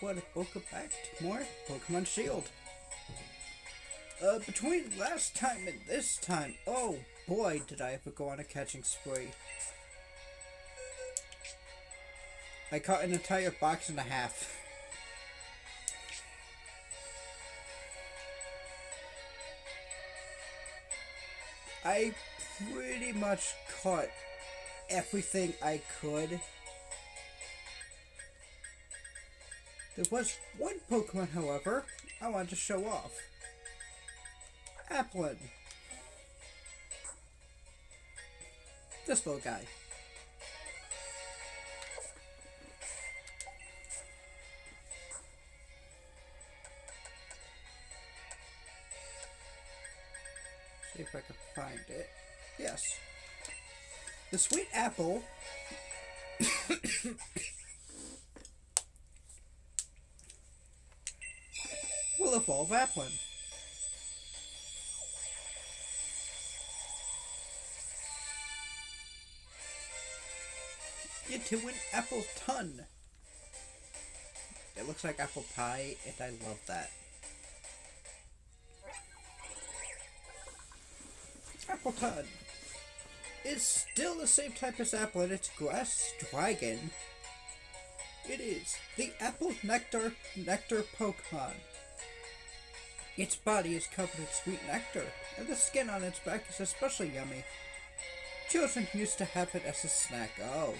welcome back to more Pokemon Shield. Between last time and this time, oh boy, did I ever go on a catching spree. I caught an entire box and a half. I pretty much caught everything I could. There was one Pokemon, however, I wanted to show off. Applin. This little guy. See if I can find it. Yes. The sweet apple will evolve Applin. Into an apple ton. It looks like apple pie, and I love that. Appleton is still the same type as Applin. It's Grass Dragon. It is the Apple Nectar Pokemon. Its body is covered in sweet nectar, and the skin on its back is especially yummy. Children used to have it as a snack. Oh.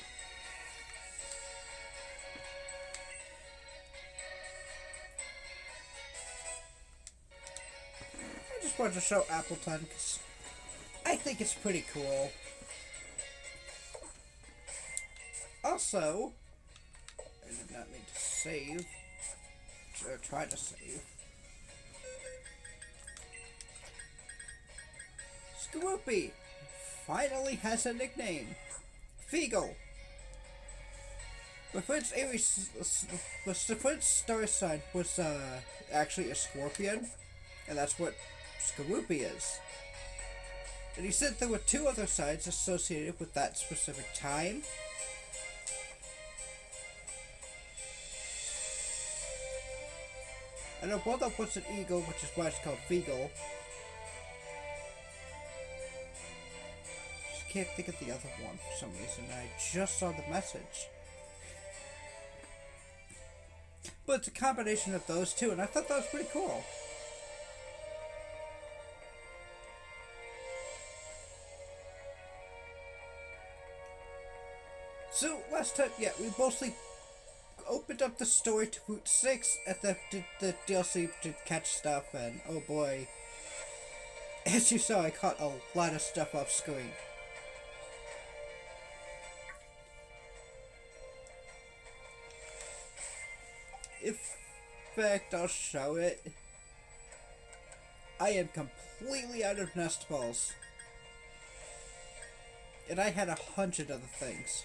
I just wanted to show Appleton because I think it's pretty cool. Also, I did not mean to save, or try to save. Skorupi finally has a nickname, Feagle. Befriend's star sign was actually a scorpion, and that's what Skorupi is. And he said there were two other signs associated with that specific time. I know one of them was an eagle, which is why it's called Feagle. Just can't think of the other one for some reason. I just saw the message. But it's a combination of those two, and I thought that was pretty cool. So, last time, yeah, we mostly opened up the story to Route 6 at the DLC to catch stuff, and oh boy, as you saw, I caught a lot of stuff off screen. In fact, I'll show it. I am completely out of nest balls. And I had 100 other things.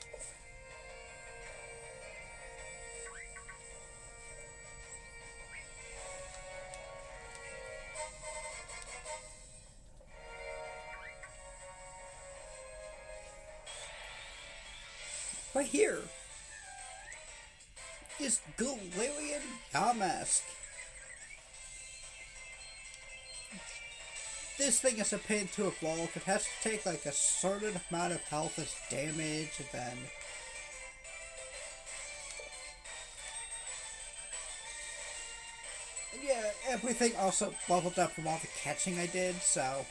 Right here is Galarian Yamask. This thing is a pain to evolve. It has to take like a certain amount of health as damage, and then yeah, everything also leveled up from all the catching I did, so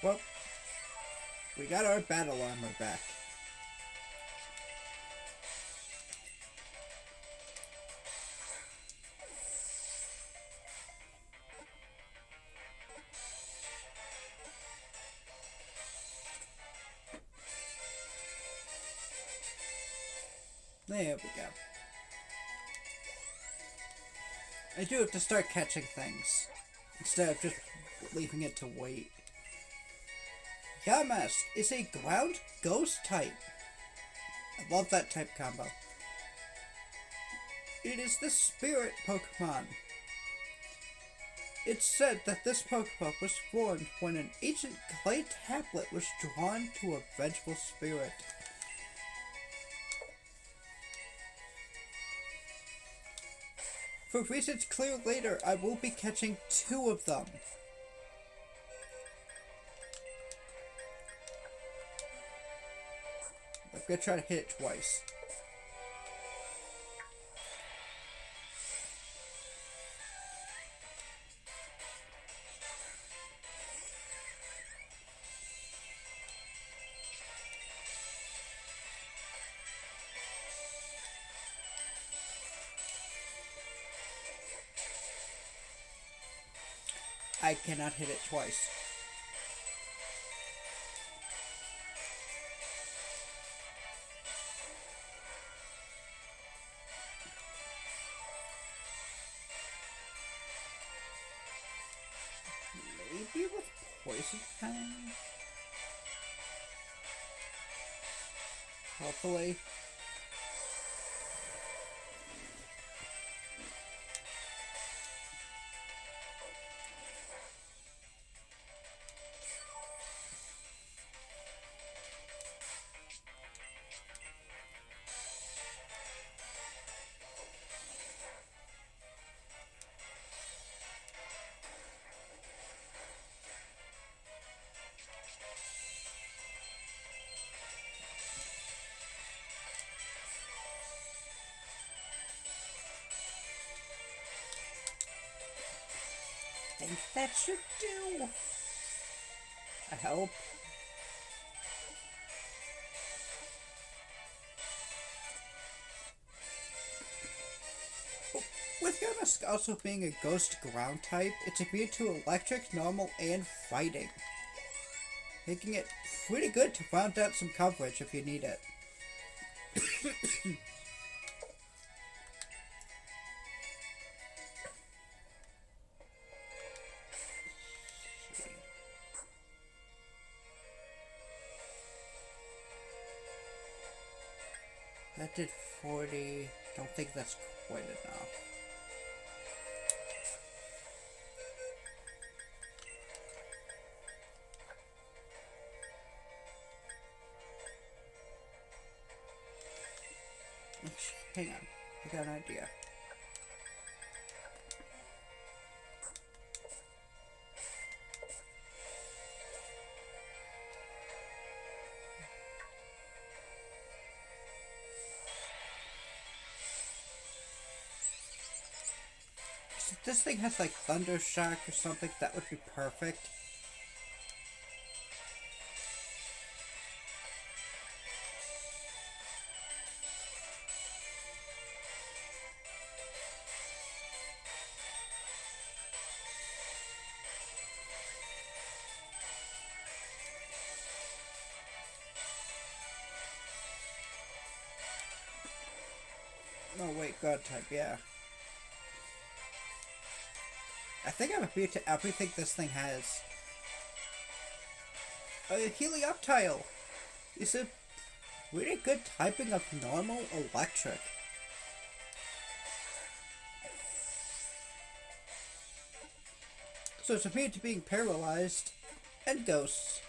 well, we got our battle armor back. There we go. I do have to start catching things, instead of just leaving it to wait. Yamask is a ground ghost type. I love that type combo. It is the Spirit Pokemon. It's said that this Pokemon was formed when an ancient clay tablet was drawn to a vengeful spirit. For reasons clear later, I will be catching 2 of them. I'm gonna try to hit it twice. I cannot hit it twice. Maybe with Poison Fang? Hopefully. I think that should do. I hope. With Yamask also being a ghost ground type, it's immune to electric, normal, and fighting, making it pretty good to round out some coverage if you need it. That did 40. Don't think that's quite enough. Hang on, I got an idea. If this thing has like Thunder Shock or something, that would be perfect. No, wait, God type, yeah. I think I'm immune to everything this thing has. Helioptile is a really good typing of normal electric. So it's immune to being paralyzed and ghosts.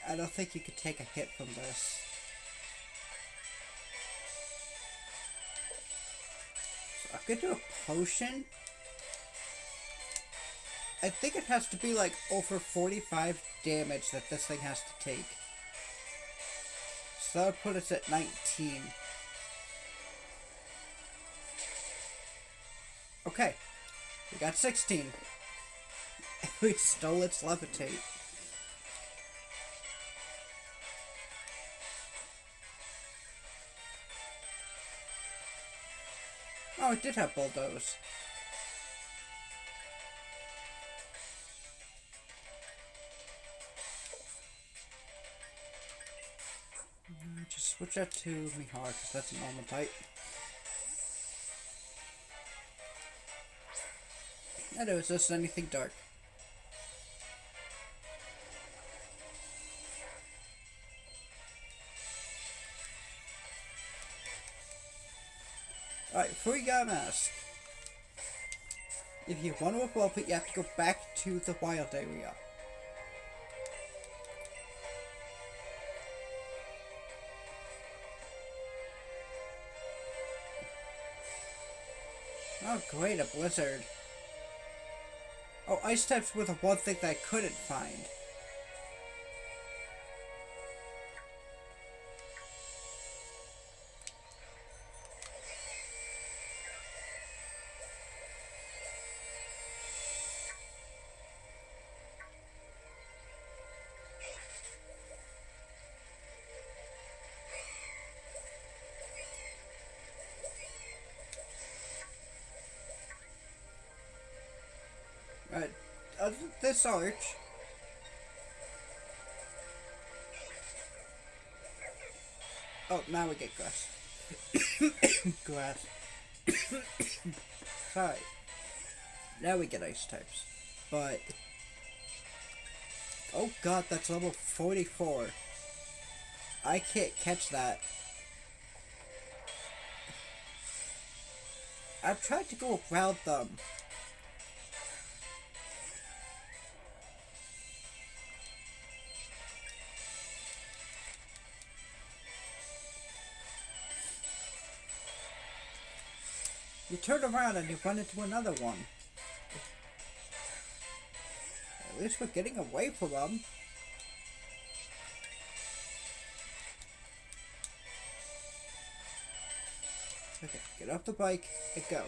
I don't think you could take a hit from this. So I could do a potion. I think it has to be like over 45 damage that this thing has to take. So that would put us at 19. Okay, we got 16. We stole its levitate. Oh, it did have bulldoze. Just switch that to Mihar, because that's a normal type. And it was just anything dark. Alright, before you got a mask, if you want to evolve it, you have to go back to the wild area. Oh great, a blizzard. Oh, ice types were the one thing that I couldn't find. Right, this arch. Oh, now we get grass. Grass. Sorry. Now we get ice types. But... oh god, that's level 44. I can't catch that. I've tried to go around them. You turn around and you run into another one. At least we're getting away from them. Okay, get off the bike and go.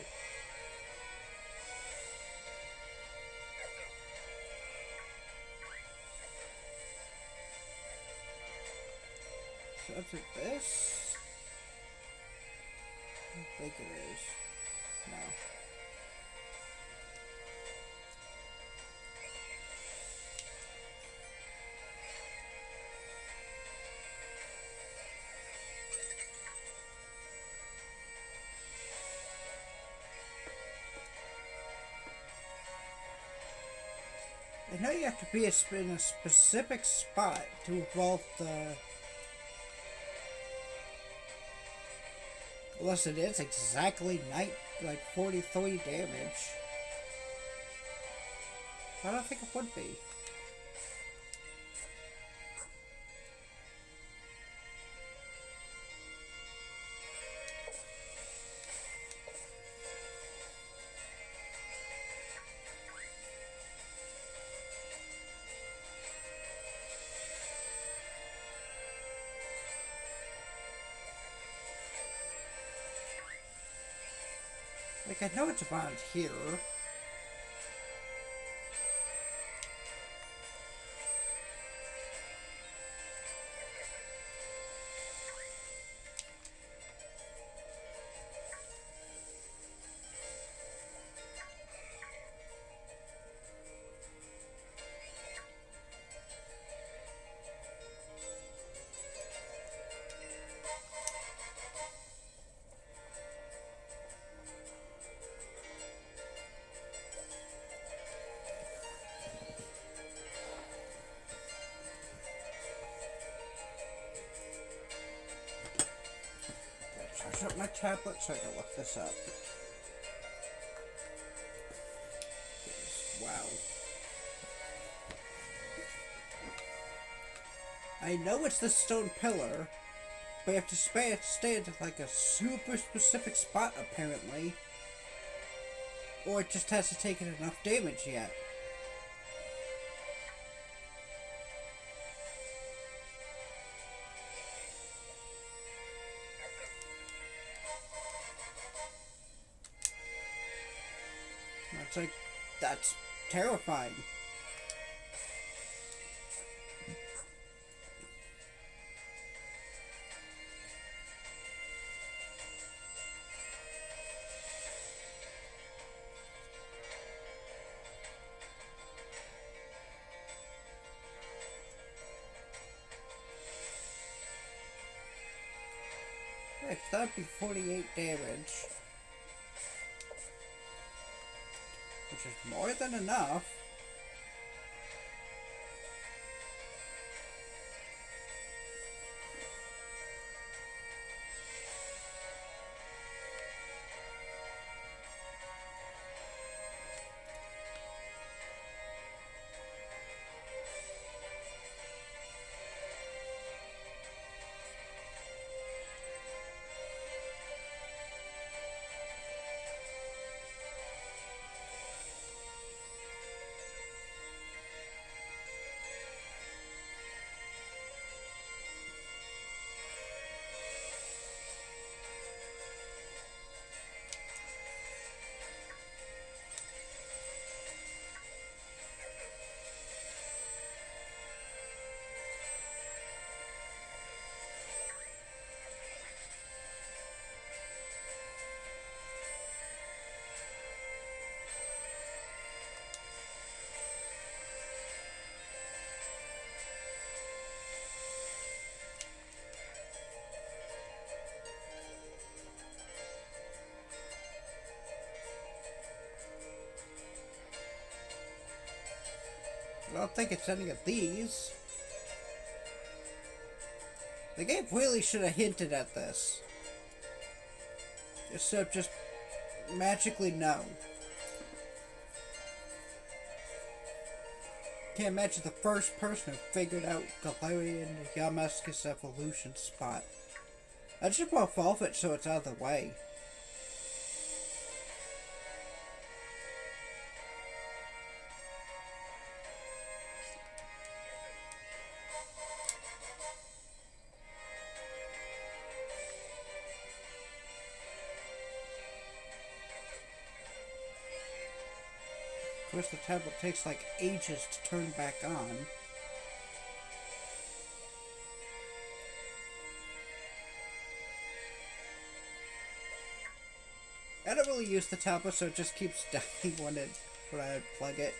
So after this... I don't think it is. No. I know you have to be in a specific spot to evolve the... unless it is exactly like 43 damage. I don't think it would be. Like, I know it's around here. Charge up my tablet so I can look this up. Wow. I know it's the stone pillar, but you have to stay at like a super specific spot apparently. Or it just hasn't taken enough damage yet. It's like, that's terrifying. Yeah, 'cause that'd be 48 damage. Which is more than enough. I don't think it's any of these. The game really should have hinted at this. Instead of just magically no. Can't imagine the first person who figured out Galarian Yamaska's evolution spot. I just want to evolve it so it's out of the way. Of course, the tablet takes like ages to turn back on. I don't really use the tablet, so it just keeps dying when I unplug it.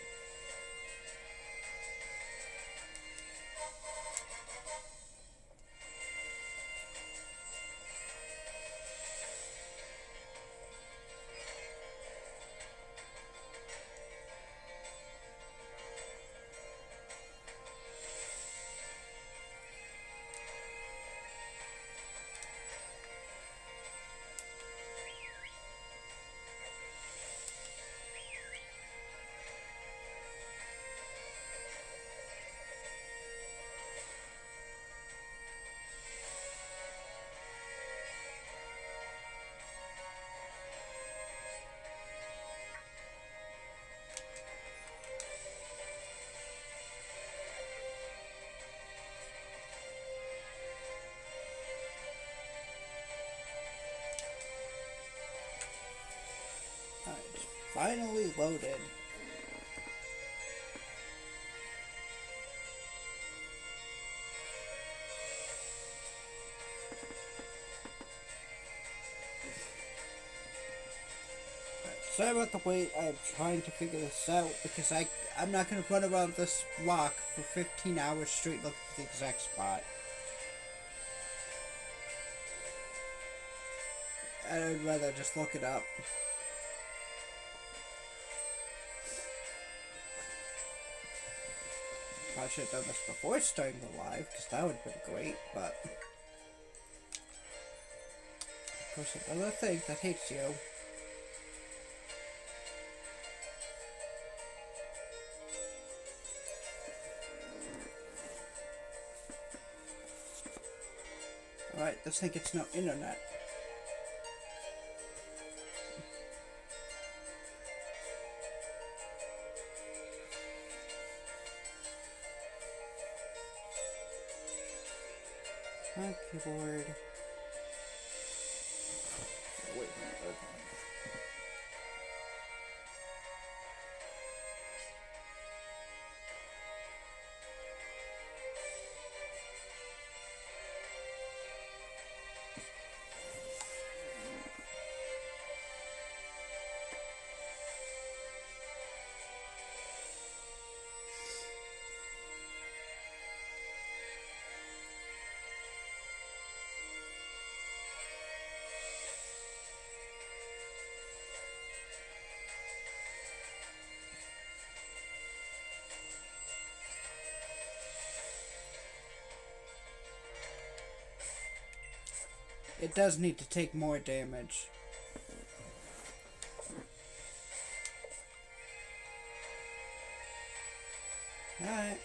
It's finally loaded. Sorry about the wait, I'm trying to figure this out because I'm not going to run around this block for 15 hours straight looking for the exact spot. I'd rather just look it up. I should have done this before starting the live, because that would have been great, but... Of course, another thing that hates you. Alright, this thing gets no internet. My keyboard. Wait a minute. it does need to take more damage. Alright.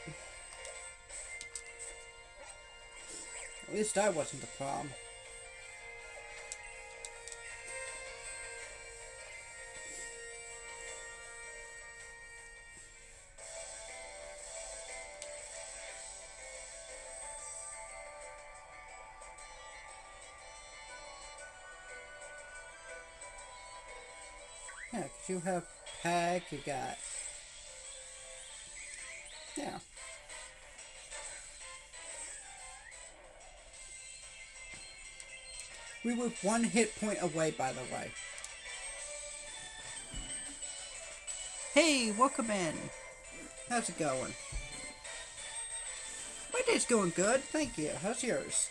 At least I wasn't the problem. Yeah, 'cause you have Pack, you got... Yeah. We were 1 hit point away, by the way. Hey, welcome in. How's it going? My day's going good, thank you. How's yours?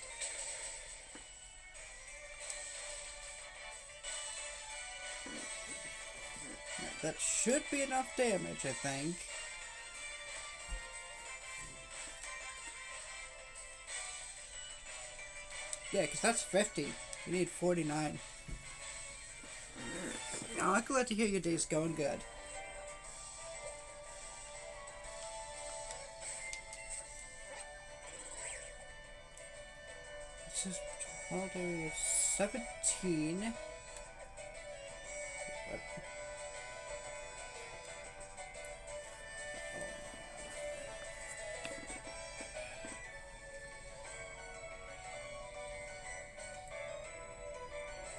That should be enough damage, I think. Yeah, because that's 50. You need 49. Oh, I'm glad to hear your day's going good. This is 12 to 17.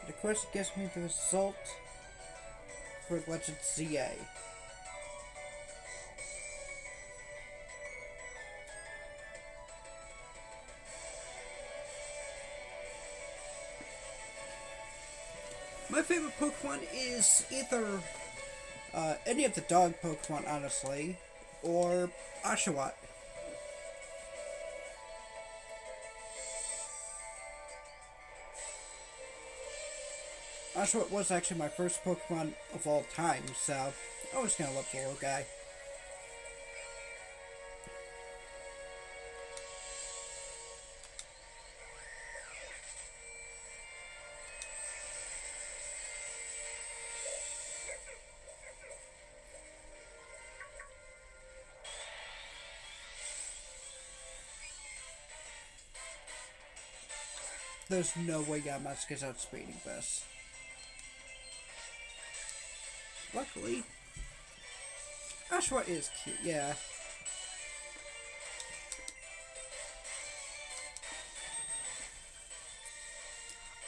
Of course, it gives me the result for Legend ZA. My favorite Pokemon is either any of the dog Pokemon, honestly, or Oshawott. Oshawott was actually my first Pokemon of all time, so I was gonna love the little guy. There's no way Yamaska's outspeeding this. Luckily, Oshawott is cute, yeah.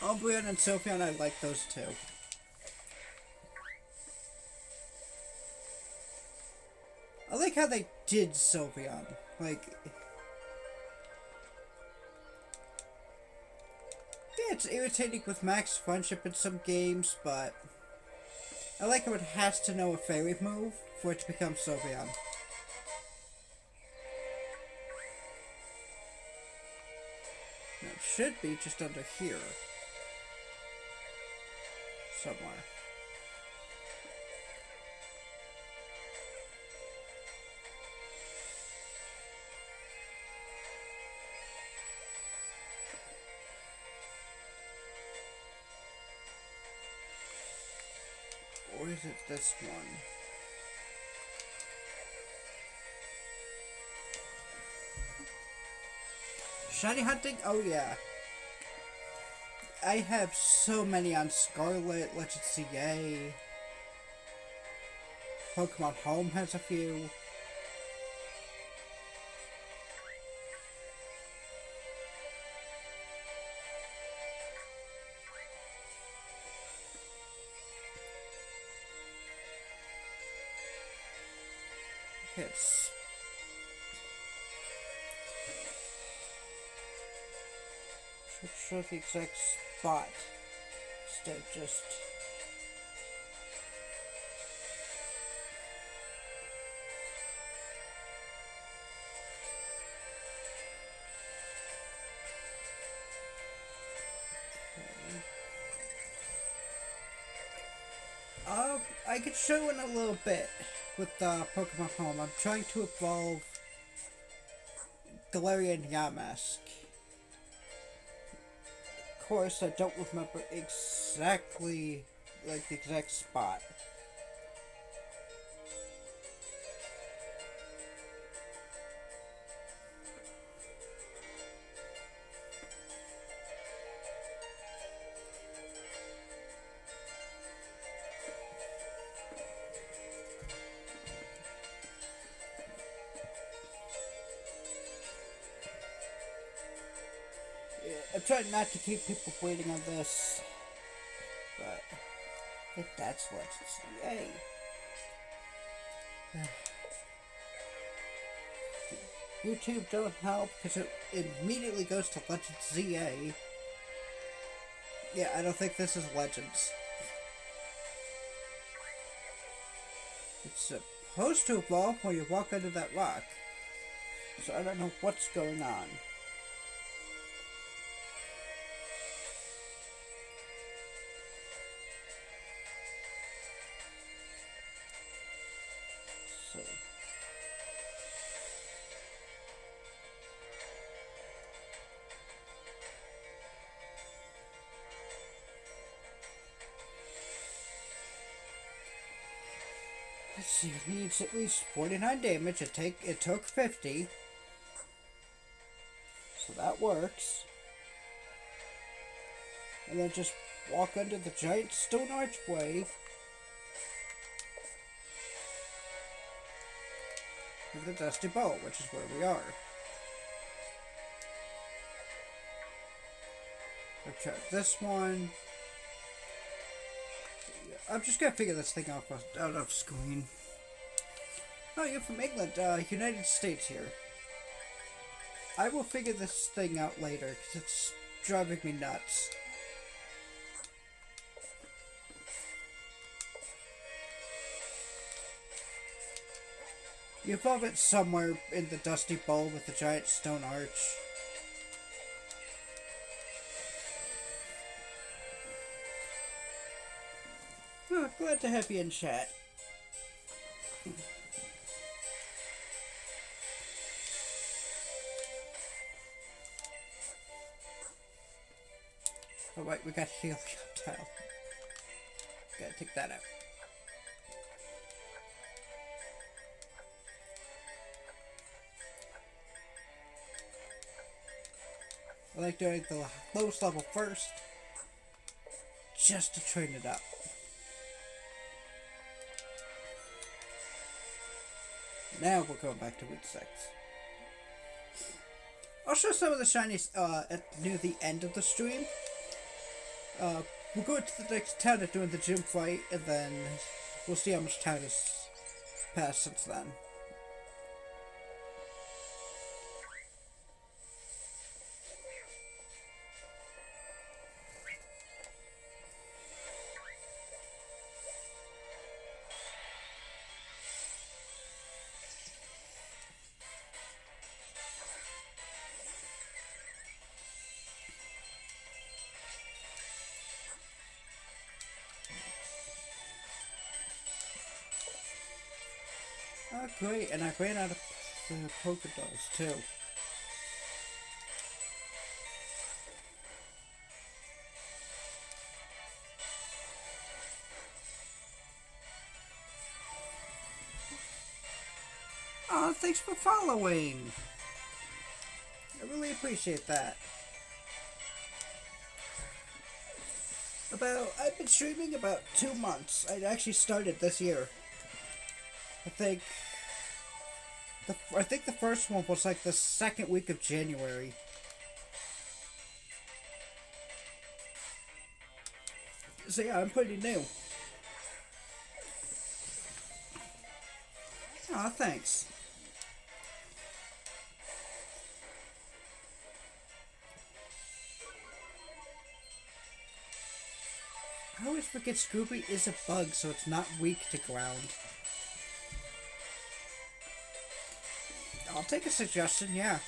Umbreon and Sylveon, I like those too. I like how they did Sylveon. Like... Yeah, it's irritating with max friendship in some games, but... I like how it has to know a fairy move for it to become Sylveon. Now, it should be just under here. Somewhere. Or is it this one? Shiny hunting? Oh yeah. I have so many on Scarlet, Legend CA. Pokemon Home has a few. Yes. Should show the exact spot instead of just... I could show in a little bit with Pokemon Home. I'm trying to evolve Galarian Yamask. course, I don't remember exactly, like, the exact spot. Yeah, I'm trying not to keep people waiting on this, but if that's what it's, yay. YouTube don't help because it immediately goes to Legends ZA. Yeah, I don't think this is Legends. It's supposed to evolve when you walk under that rock. So I don't know what's going on. So let's see, it needs at least 49 damage. It took 50. So that works. And then just walk under the giant stone archway with the Dusty Bowl, which is where we are. I'll try this one. I'm just gonna figure this thing out of screen. Oh, you're from England, United States here. I will figure this thing out later, because it's driving me nuts. You evolve it somewhere in the Dusty Bowl with the giant stone arch. Oh, glad to have you in chat. Oh wait, we got Helium Tile. Gotta take that out. I like doing the lowest level first, just to train it up. Now we're going back to Week 6. I'll show some of the shinies near the end of the stream. We'll go to the next town at doing the gym fight, and then we'll see how much time has passed since then. Oh, great, and I ran out of Pokéballs, too. Oh, thanks for following! I really appreciate that. I've been streaming about 2 months. I actually started this year. I think the first one was like the second week of January. So yeah, I'm pretty new. Aw, thanks. I always forget Scooby is a bug, so it's not weak to ground. I'll take a suggestion, yeah.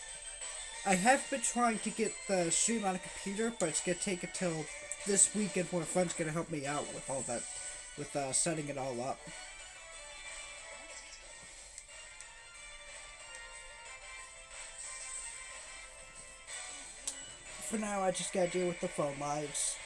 I have been trying to get the stream on a computer, but it's gonna take until this weekend where a friend's gonna help me out with all that, with setting it all up. For now, I just gotta deal with the phone lives.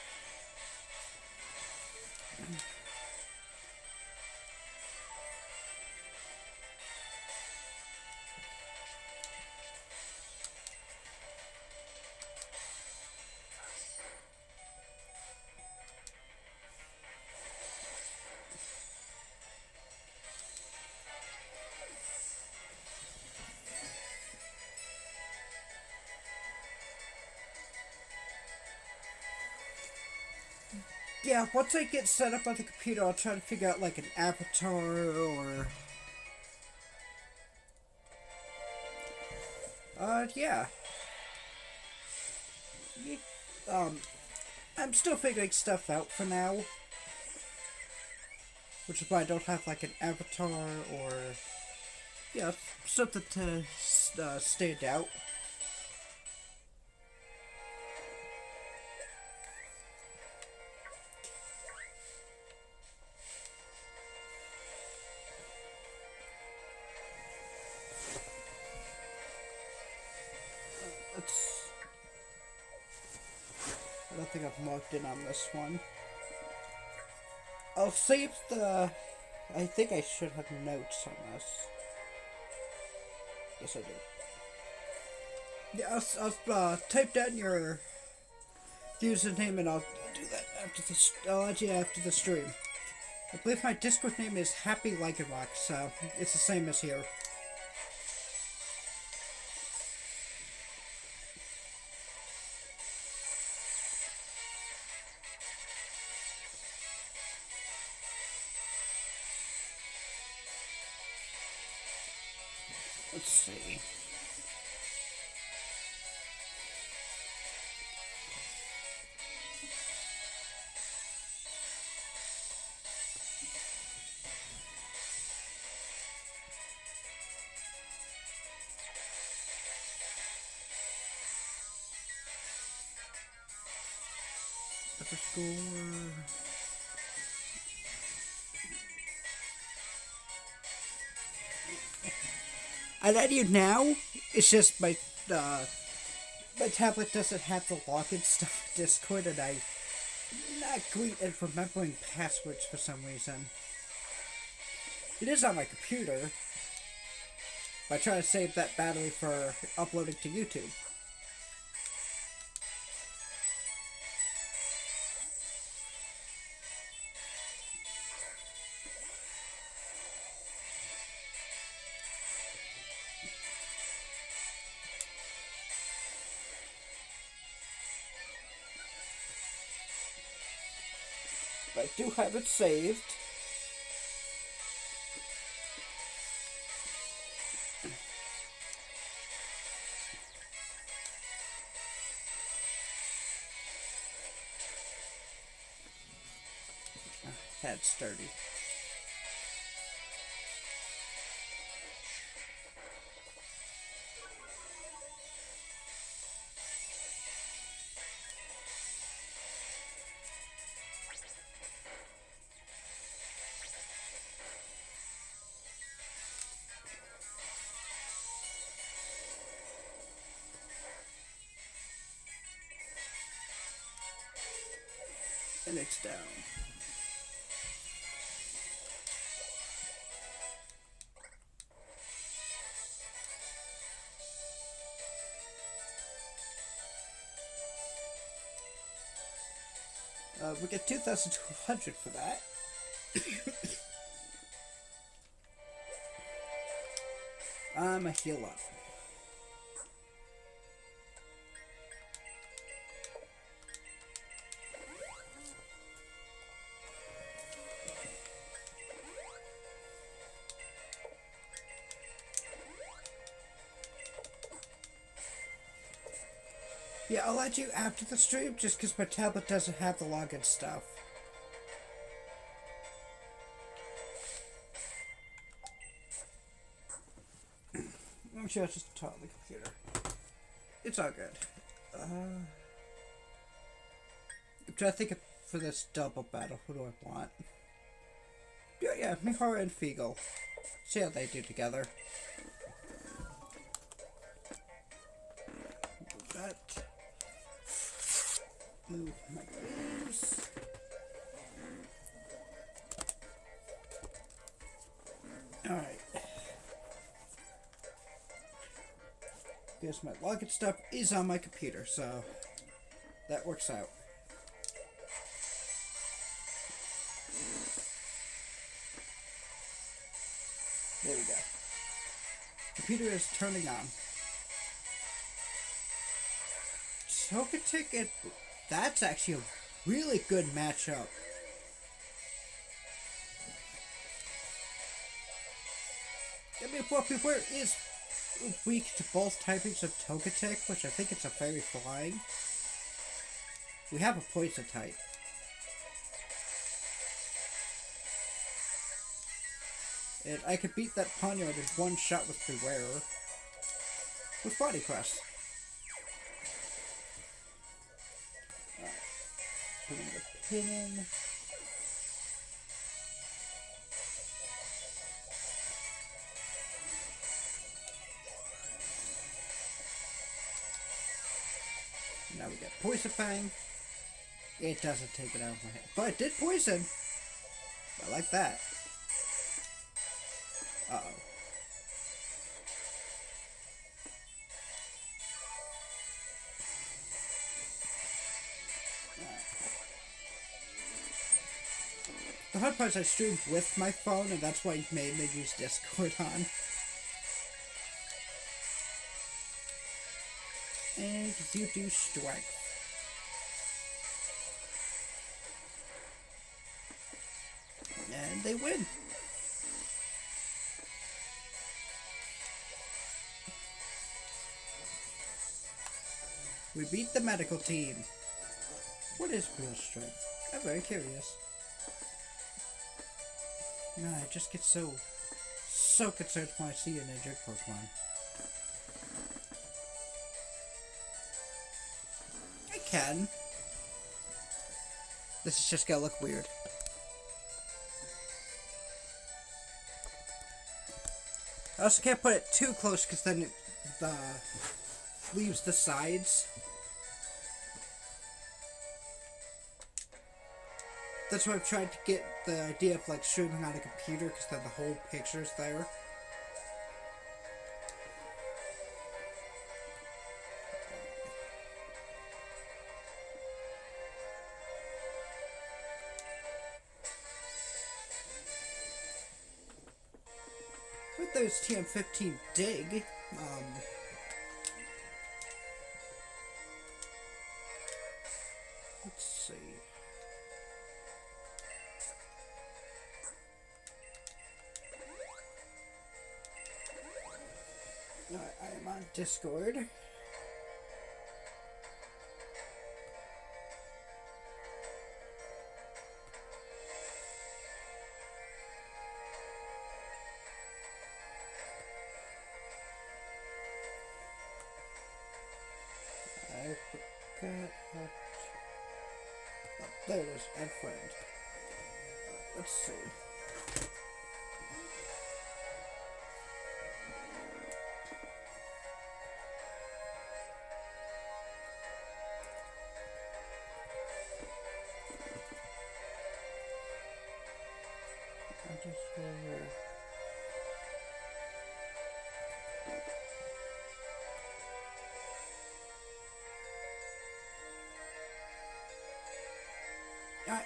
Yeah, once I get set up on the computer, I'll try to figure out like an avatar or... yeah. I'm still figuring stuff out for now. Which is why I don't have like an avatar or... yeah, something to stand out. I don't think I've marked in on this one. I'll save the... I think I should have notes on this. Yes, I do. Yeah, I'll type down your username and I'll do that after the... I'll add you after the stream. I believe my Discord name is Happy Like a Rock, so it's the same as here. Let's see. Underscore. I let you now. It's just my tablet doesn't have the login stuff in Discord, and I'm not great at remembering passwords for some reason. It is on my computer. But I try to save that battery for uploading to YouTube. But I do have it saved. That's sturdy. And it's down. We get 2,200 for that. I'm a heal up. Yeah, I'll let you after the stream just because my tablet doesn't have the login stuff. I'm sure it's just on the computer. It's all good. I'm trying to think of, for this double battle, who do I want? Yeah, Mihara and Fiegel. See how they do together. That. Move my gears. Alright. Guess my login stuff is on my computer, so that works out. There we go. Computer is turning on. Togetic and... That's actually a really good matchup. I mean, Where is weak to both typings of Togetic, which I think it's a Fairy Flying. We have a Poison type. And I could beat that Ponyard in one shot with Beware. With Body Crest. Alright. Putting the pin in. Now we get Poison Fang. It doesn't take it out of my head. But it did poison. I like that. Uh-oh. The hard part is I stream with my phone, and that's why you made me use Discord on. And you do strength. And they win. We beat the medical team. What is real strength? I'm very curious. Nah, I just get so concerned when I see an injured Pokemon. I can. This is just gonna look weird. I also can't put it too close because then it leaves the sides. That's why I've tried to get the idea of like streaming on a computer because then the whole picture's there. With those TM15 dig, let's see. Alright, I am on Discord. I forgot how to... Oh, there it is, add friend. Let's see.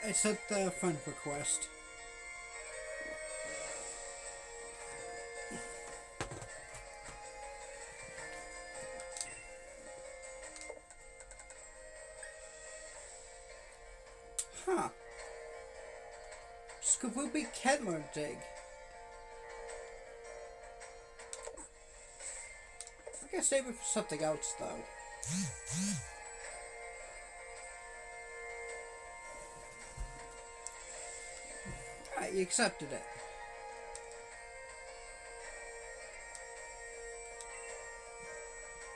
I sent the friend request. Huh. Scooby can learn dig. I guess save it for something else though. Alright, you accepted it.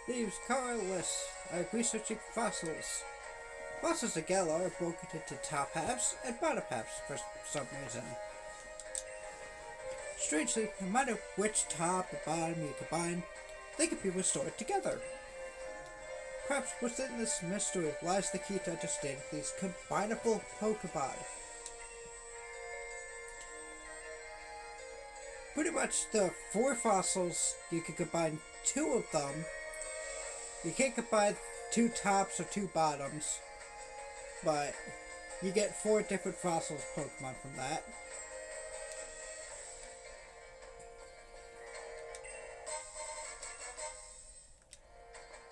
Leaves Carless. I'm researching fossils. Fossils of Galar are broken into top halves and bottom halves for some reason. Strangely, no matter which top or bottom you combine, they can be restored together. Perhaps within this mystery lies the key to understanding these combinable Pokemon. Pretty much the 4 fossils, you can combine 2 of them. You can't combine 2 tops or 2 bottoms, but you get 4 different fossils Pokemon from that.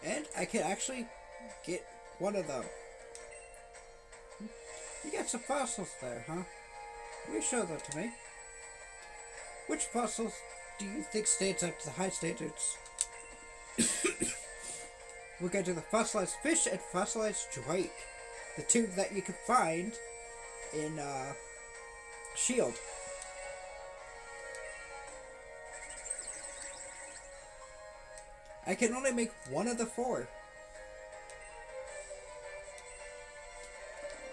And I can actually get one of them. You got some fossils there, huh? Will you show them to me? Which fossils do you think stands up to the high standards? We're going to the fossilized fish and fossilized drake. The 2 that you can find in Shield. I can only make one of the 4.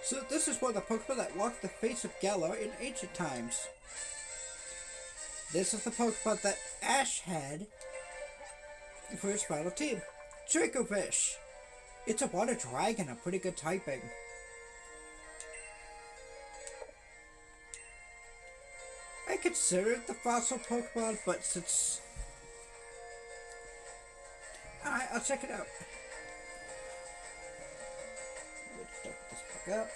So this is one of the Pokemon that walked the face of Galar in ancient times. This is the Pokemon that Ash had for his final team. Dracovish. It's a water dragon, a pretty good typing. I considered the fossil Pokemon, but since... Alright, I'll check it out. Let's dump this back up.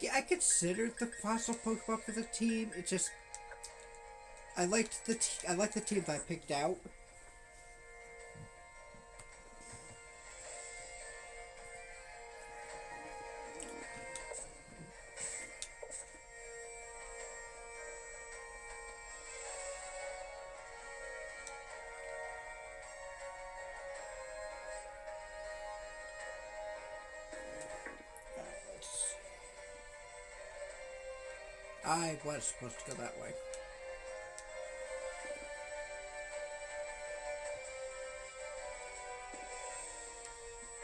Yeah, I considered the fossil Pokemon for the team. It just... I liked the team that I picked out. I was supposed to go that way.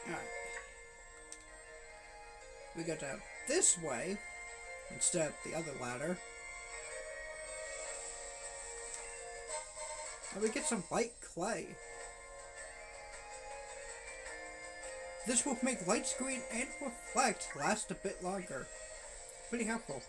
Alright. We go down this way instead of the other ladder. And we get some light clay. This will make light screen and reflect last a bit longer. Pretty helpful.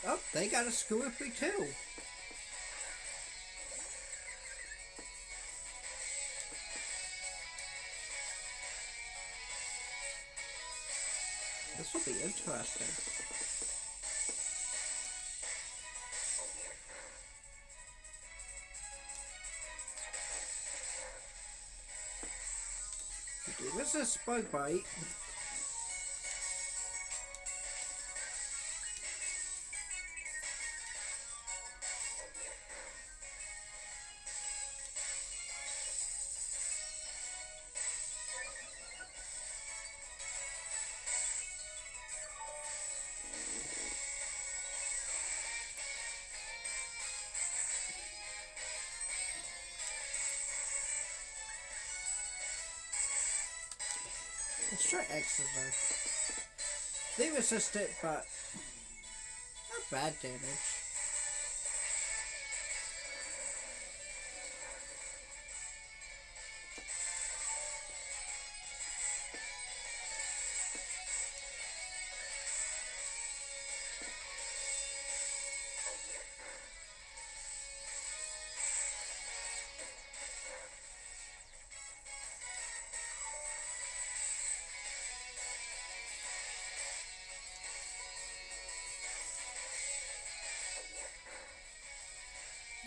Oh, they got a Scoopy too. This will be interesting. This is Bug Bite. Let's try Exeter. They resist it, but not bad damage.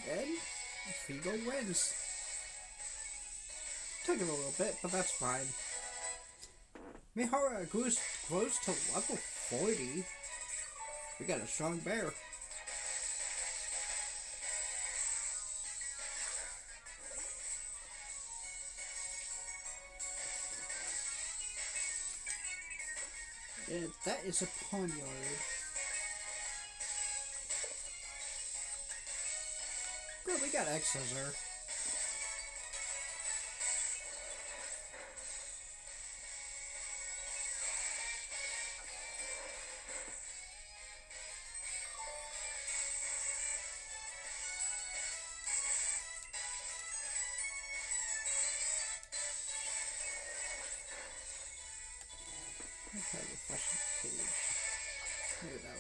Good. Figo wins. Took it a little bit, but that's fine. Mihara grows to level 40. We got a strong bear. And that is a poniard. Good, we got X-Scissor. Okay, refresh the page. Maybe that one.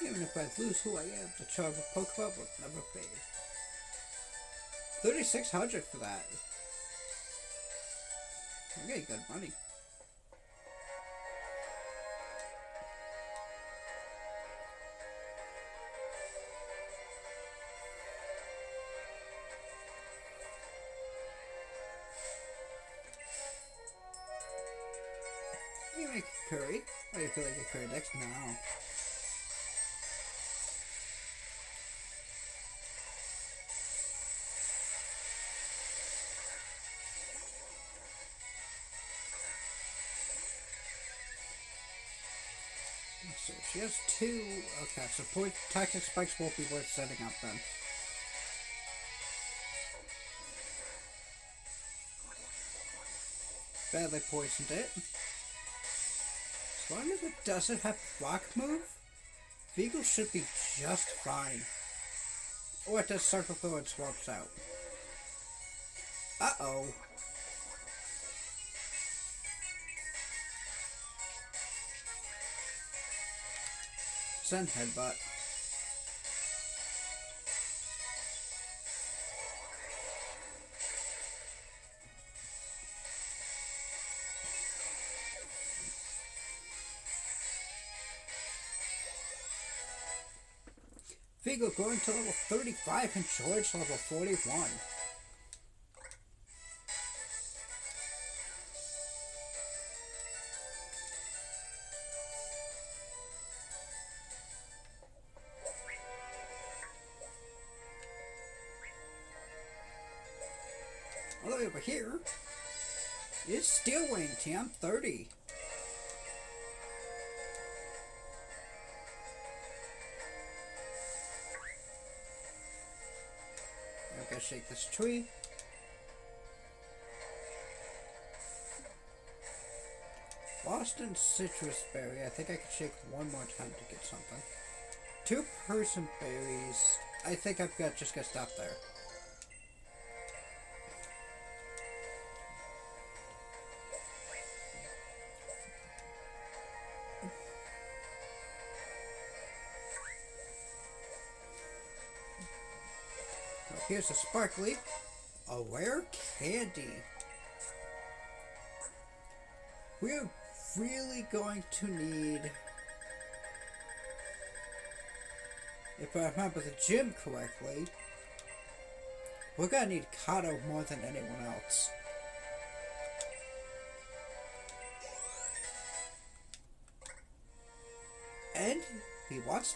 Even if I lose who I am, the charm of Pokemon will never fade. 3,600 for that. I'm getting good money. You make a curry. Oh, you feel like a curry next? No. So she has two. Okay, so point toxic spikes won't be worth setting up then. Badly poisoned it. As long as it doesn't have block move, Beagle should be just fine. Or it does circle through and swaps out. Uh-oh. Send headbutt. Vigo going to level 35 and George level 41. All the way over here is Steel Wing TM30. I'm gonna shake this tree. Boston Citrus Berry. I think I can shake one more time to get something. 2-person berries. I think I've got just gonna stop there. Here's a sparkly, a rare candy. We're really going to need, if I remember the gym correctly, we're gonna need Kato more than anyone else. And she wants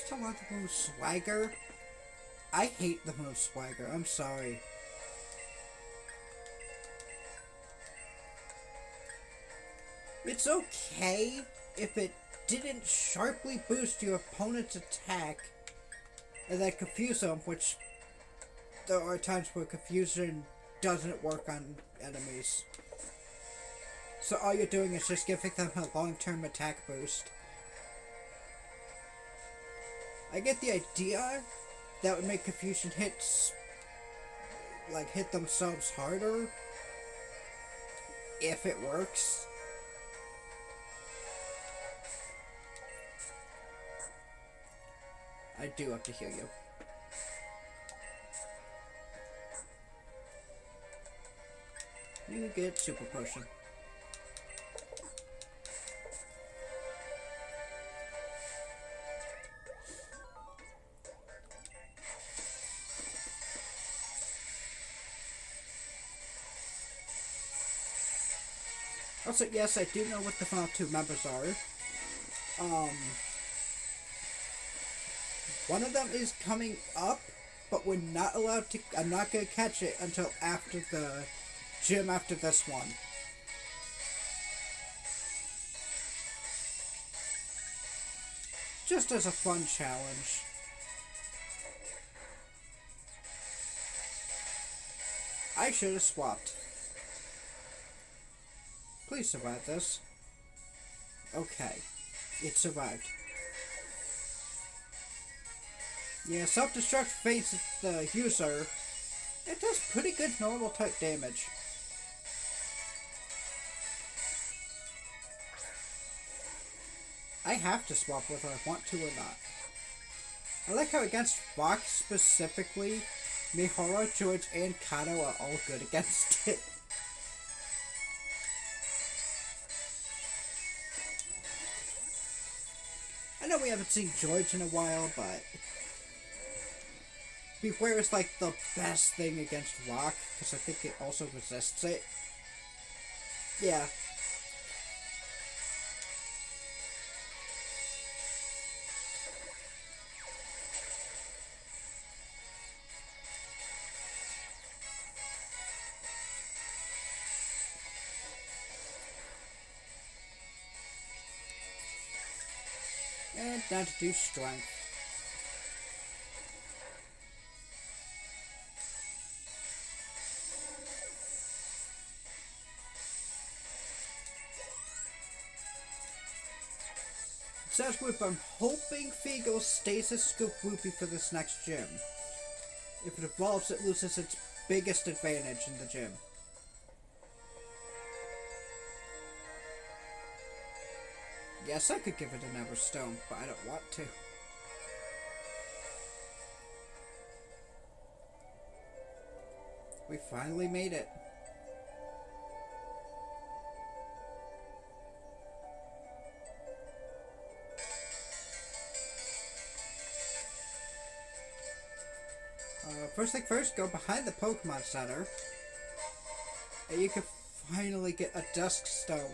to let the move Swagger. I hate the move Swagger, I'm sorry. It's okay if it didn't sharply boost your opponent's attack and then confuse them, which there are times where confusion doesn't work on enemies. So all you're doing is just giving them a long-term attack boost. I get the idea that would make confusion hits hit themselves harder if it works. I do have to heal you. You get super potion. Also, yes, I do know what the final two members are. One of them is coming up, but we're not allowed to. I'm not gonna catch it until after the gym after this one. Just as a fun challenge. I should have swapped. Please survive this. Okay. It survived. Yeah, self-destruct faints the user. It does pretty good normal type damage. I have to swap whether I want to or not. I like how against Fox specifically, Mihara, George, and Kato are all good against it. I know we haven't seen George in a while, but Beware is like the best thing against rock, because I think it also resists it. Yeah. And down to do strength. Says Whoop, I'm hoping Figo stasis Scoop Whoopie for this next gym. If it evolves, it loses its biggest advantage in the gym. Yes, I could give it an Everstone, but I don't want to. We finally made it. First thing first, go behind the Pokemon Center, and you can finally get a Dusk Stone.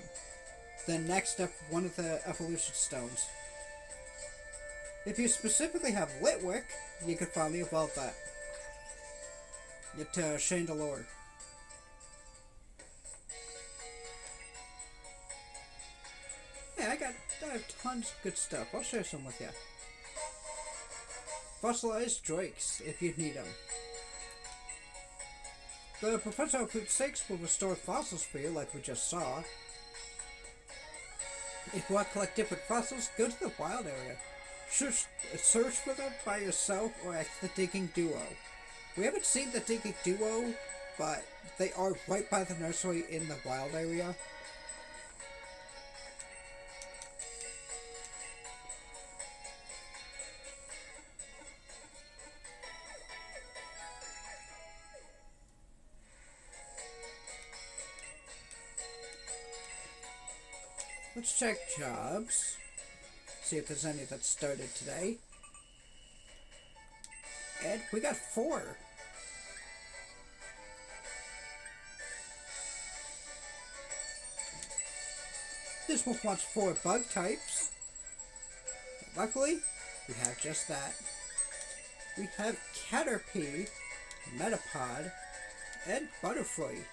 The next step, one of the evolution stones. If you specifically have Litwick, you can finally evolve that. Get to Chandelure. Yeah, I have tons of good stuff. I'll share some with you. Fossilized Drakes, if you need them. The Professor of Route 6 will restore fossils for you, like we just saw. If you want to collect different fossils, go to the wild area. Search for them by yourself or ask the Digging Duo. We haven't seen the Digging Duo, but they are right by the nursery in the wild area. Let's check jobs. See if there's any that started today. And we got 4. This one wants 4 bug types. Luckily, we have just that. We have Caterpie, Metapod, and Butterfree.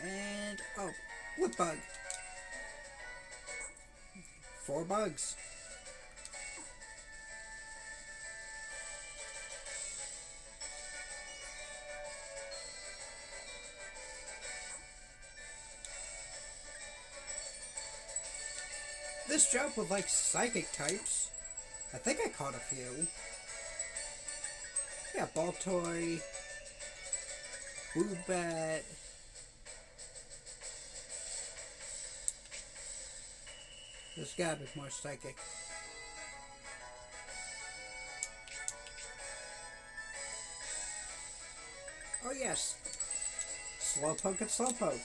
And, oh, Woodbug. 4 bugs. This job would like psychic types. I think I caught a few. Yeah, Baltoy, Woobat. There's gotta be more psychic. Oh yes, Slowpoke and Slowpoke.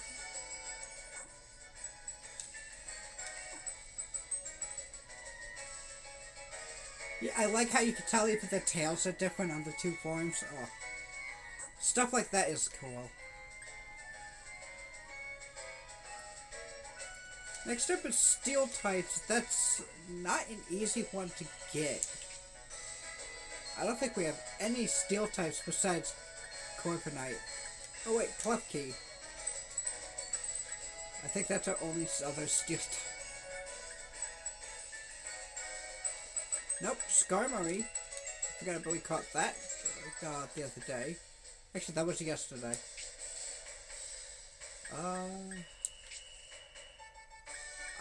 Yeah, I like how you can tell even the tails are different on the two forms. Oh, stuff like that is cool. Next up is Steel types. That's not an easy one to get. I don't think we have any Steel types besides Corviknight. Oh wait, Klefki. I think that's our only other Steel type. Nope, Skarmory. I forgot we caught that the other day. Actually, that was yesterday.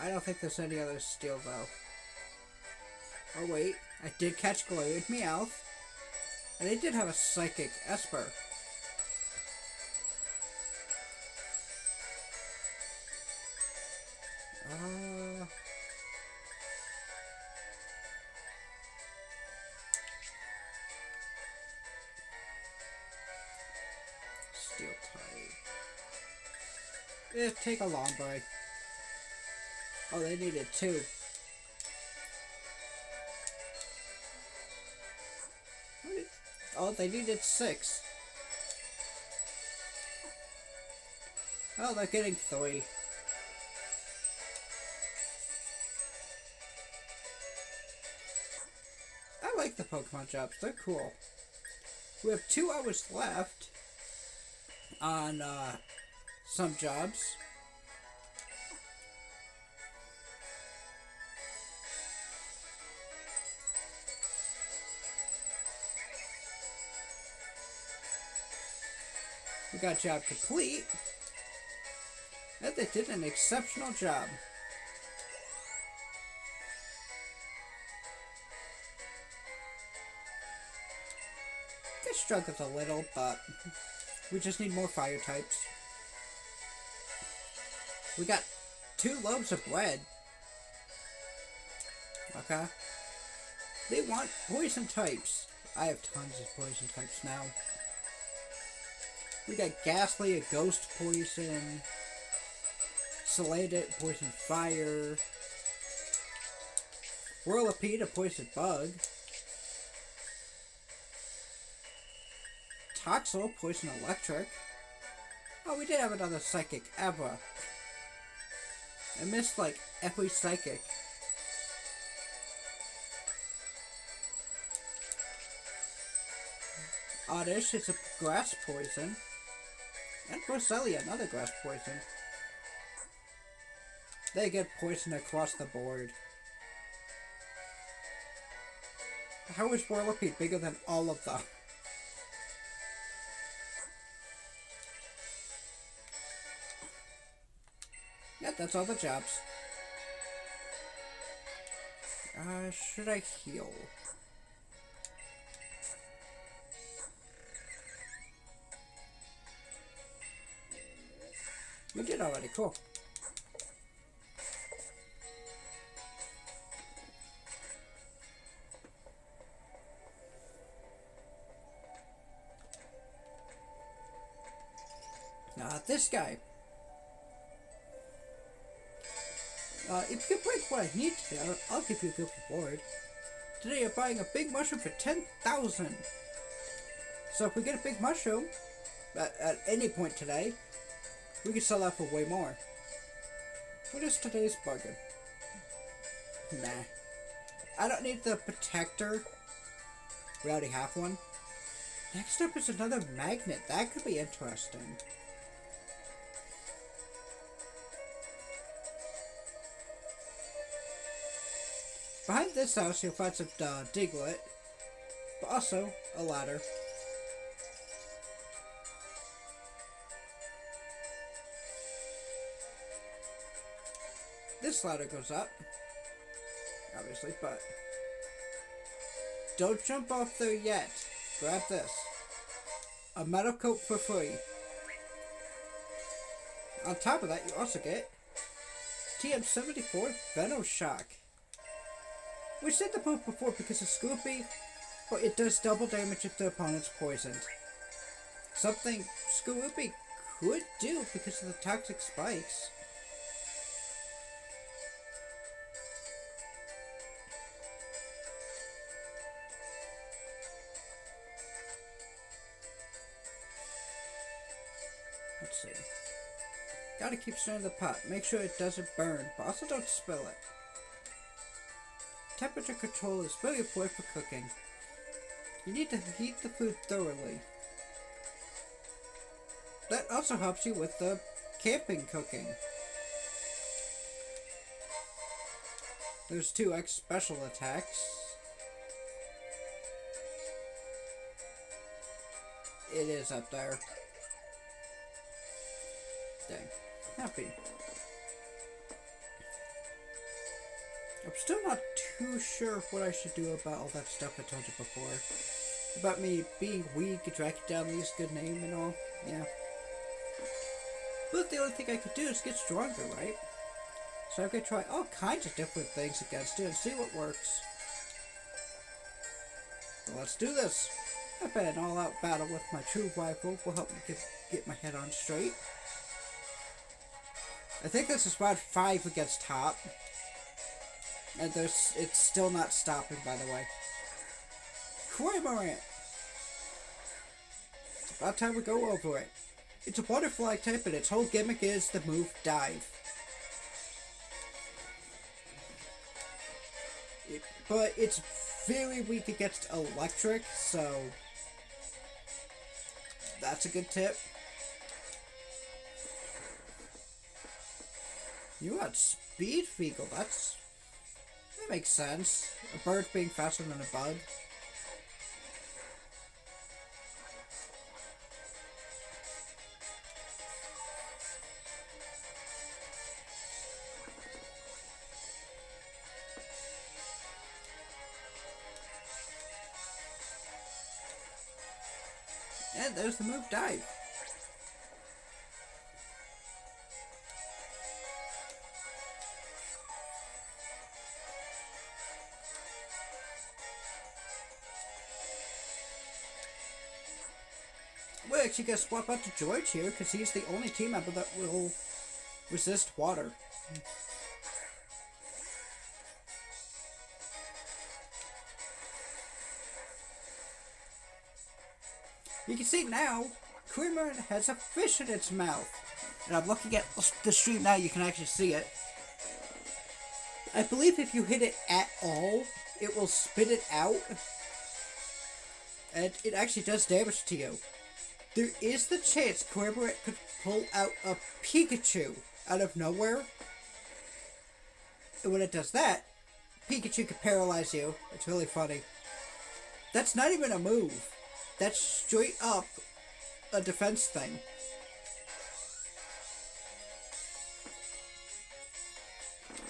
I don't think there's any other Steel though. Oh wait, I did catch Glade Meowth. And they did have a Psychic Esper. Steel type. Take a long break. Oh, they needed 2. Oh, they needed 6. Oh, they're getting 3. I like the Pokemon jobs. They're cool. We have 2 hours left on some jobs. We got job complete. And they did an exceptional job. They struggled a little, but we just need more fire types. We got 2 loaves of bread. Okay. They want poison types. I have tons of poison types now. We got Ghastly, a ghost poison. Salada, poison fire. Whirlipede, a poison bug. Toxel, poison electric. Oh, we did have another psychic, Abra. I missed like every psychic. Oddish is a grass poison. And Roselia, another grass poison. They get poison across the board. How is Whirlipede bigger than all of them? Yeah, that's all the jobs. Should I heal? We did already, cool. This guy. If you break what I need today, I'll give you a good reward. Today you're buying a big mushroom for 10,000. So if we get a big mushroom, at any point today, we can sell that for way more. What is today's bargain? Nah. I don't need the protector. We already have one. Next up is another magnet. That could be interesting. Behind this house, you'll find some Diglett, but also a ladder. This ladder goes up, obviously, but Don't jump off there yet. Grab this. A metal coat for free. On top of that, you also get TM74 Venoshock, which did the move before because of Scoopy, but it does double damage if the opponent's poisoned. Something Scoopy could do because of the toxic spikes. Let's see. Gotta keep stirring the pot. Make sure it doesn't burn, but also don't spill it. Temperature control is very important for cooking. You need to heat the food thoroughly. That also helps you with the camping cooking. There's 2x special attacks. It is up there. Dang. Happy. I'm still not too sure what I should do about all that stuff I told you before. About me being weak, tracking down Lee's good name and all. Yeah. But the only thing I could do is get stronger, right? So I'm gonna try all kinds of different things against it and see what works. So let's do this. I bet an all-out battle with my true rifle will help me get my head on straight. I think this is round 5 against Top. And it's still not stopping, by the way. Cramorant! It's about time we go over it. It's a butterfly type, and its whole gimmick is the move Dive. But it's very weak against electric, so that's a good tip. You got Speed Feagle, that makes sense. A bird being faster than a bug. And there's the move Dive. We're actually gonna swap out to George here because he's the only team member that will resist water. You can see now, Cramorant has a fish in its mouth. And I'm looking at the stream now, you can actually see it. I believe if you hit it at all, it will spit it out. And it actually does damage to you. There is the chance Cramorant could pull out a Pikachu out of nowhere. And when it does that, Pikachu could paralyze you. It's really funny. That's not even a move. That's straight up a defense thing.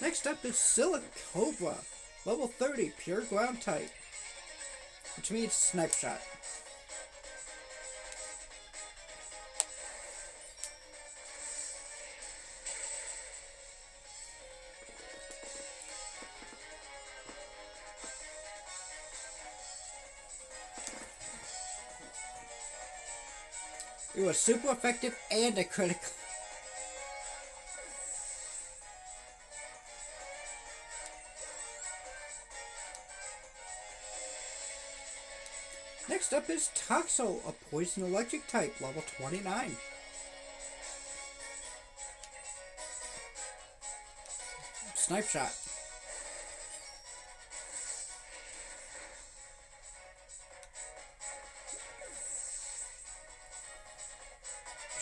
Next up is Silicobra, level 30, pure ground type, which means Snipe Shot. It was super effective and a critical. Next up is Toxel, a poison electric type, level 29. Snipe Shot.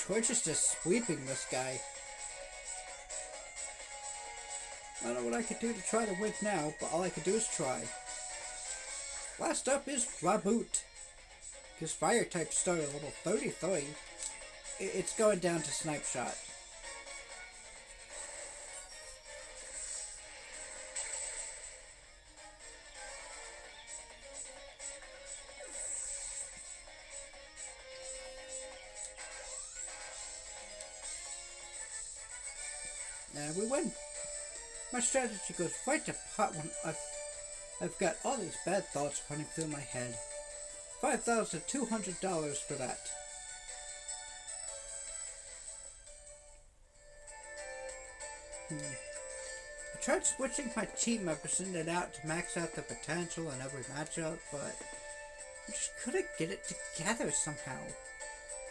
George is just sweeping this guy. I don't know what I could do to try to win now, but all I can do is try. Last up is Raboot. His fire type started at level 33. It's going down to Snipe Shot. and we win. My strategy goes right to pot when I've got all these bad thoughts running through my head. $5,200 for that. I tried switching my team members in and out to max out the potential in every matchup, but I just couldn't get it together somehow.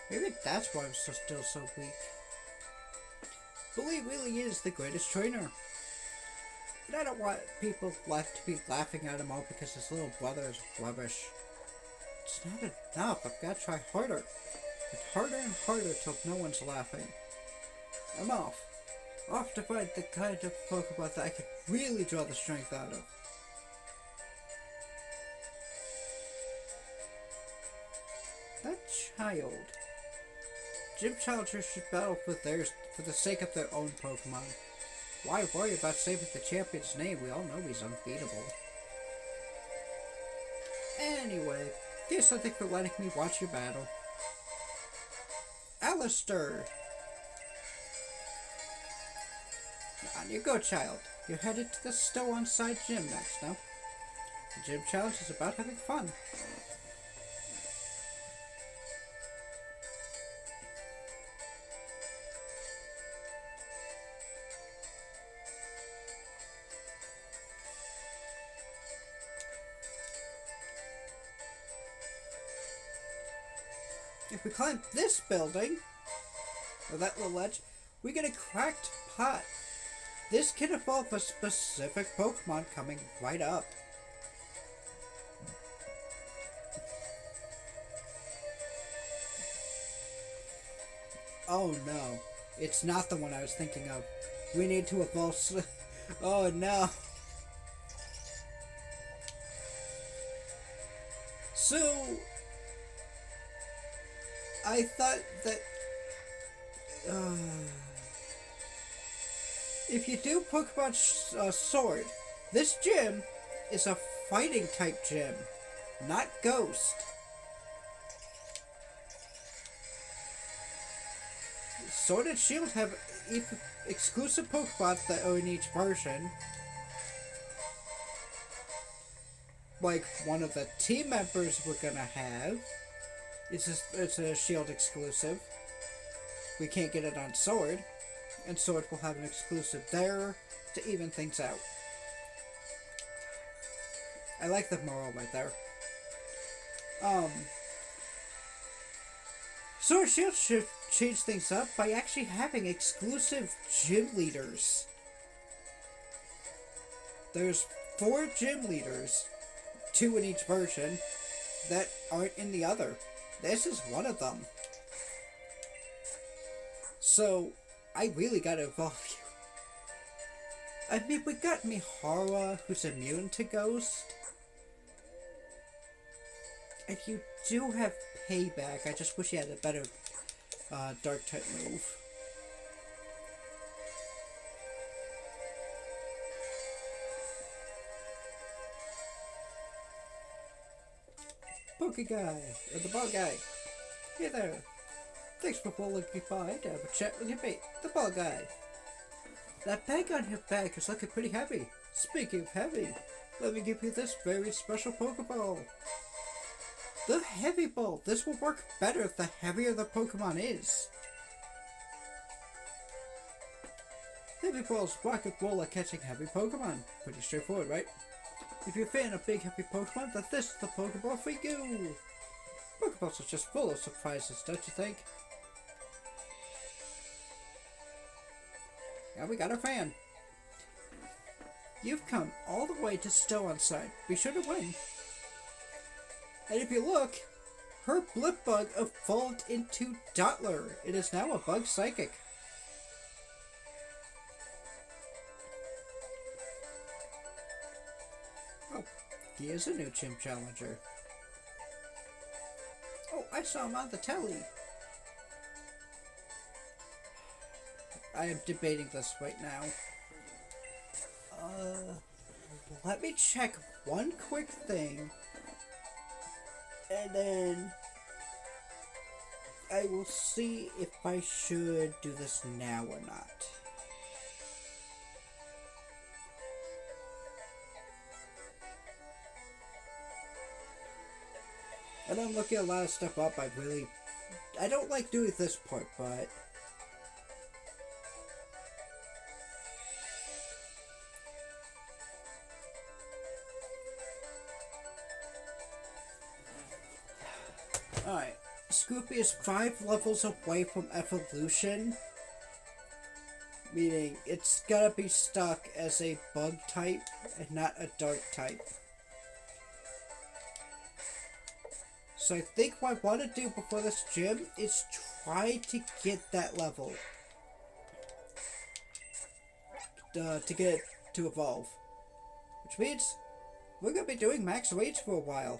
Maybe that's why I'm still so weak. Bully really is the greatest trainer. But I don't want people left to be laughing at him all because his little brother is rubbish. It's not enough. I've got to try harder. It's harder and harder till no one's laughing. I'm off. Off to find the kind of Pokemon that I could really draw the strength out of. That child. Gym challengers should battle with theirs for the sake of their own Pokemon. Why worry about saving the champion's name? We all know he's unbeatable. Anyway, here's something for letting me watch your battle. Alistair! On you go, child. You're headed to the Stow-on-Side gym next, now. The gym challenge is about having fun. If we climb this building, or that little ledge, we get a cracked pot. This can evolve a specific Pokemon coming right up. Oh no, it's not the one I was thinking of. We need to evolve Oh no. So, I thought that if you do Pokemon Sword, this gym is a fighting type gym, not Ghost. Sword and Shield have exclusive Pokemon that are in each version. Like one of the team members we're gonna have. It's a Shield exclusive. We can't get it on Sword. And Sword will have an exclusive there to even things out. I like the moral right there. Sword Shield should change things up by actually having exclusive gym leaders. There's 4 gym leaders, 2 in each version, that aren't in the other. This is one of them. So, I really gotta evolve you. I mean, we got Mihara, who's immune to Ghost. And you do have Payback. I just wish you had a better Dark-type move. Poke Guy, or the Ball Guy. Hey there. Thanks for pulling me by to have a chat with your mate, the Ball Guy. That bag on your back is looking pretty heavy. Speaking of heavy, let me give you this very special Pokeball. The Heavy Ball. This will work better if the heavier the Pokemon is. Heavy Ball's rock and roll at catching heavy Pokemon. Pretty straightforward, right? If you're a fan of big heavy Pokemon, then this is the Pokeball for you. Pokeballs are just full of surprises, don't you think? Now we got a fan. You've come all the way to Stow-on-Side. Be sure to win. And if you look, her Blipbug evolved into Dottler. It is now a Bug Psychic. Oh, he is a new gym challenger. Oh, I saw him on the telly. I am debating this right now. Let me check one quick thing. And then I will see if I should do this now or not. And I'm looking a lot of stuff up. I don't like doing this part, but alright. Scoopy is 5 levels away from evolution, meaning it's gotta be stuck as a bug type and not a dark type. So I think what I want to do before this gym is try to get that level. To get it to evolve. Which means we're going to be doing max rage for a while.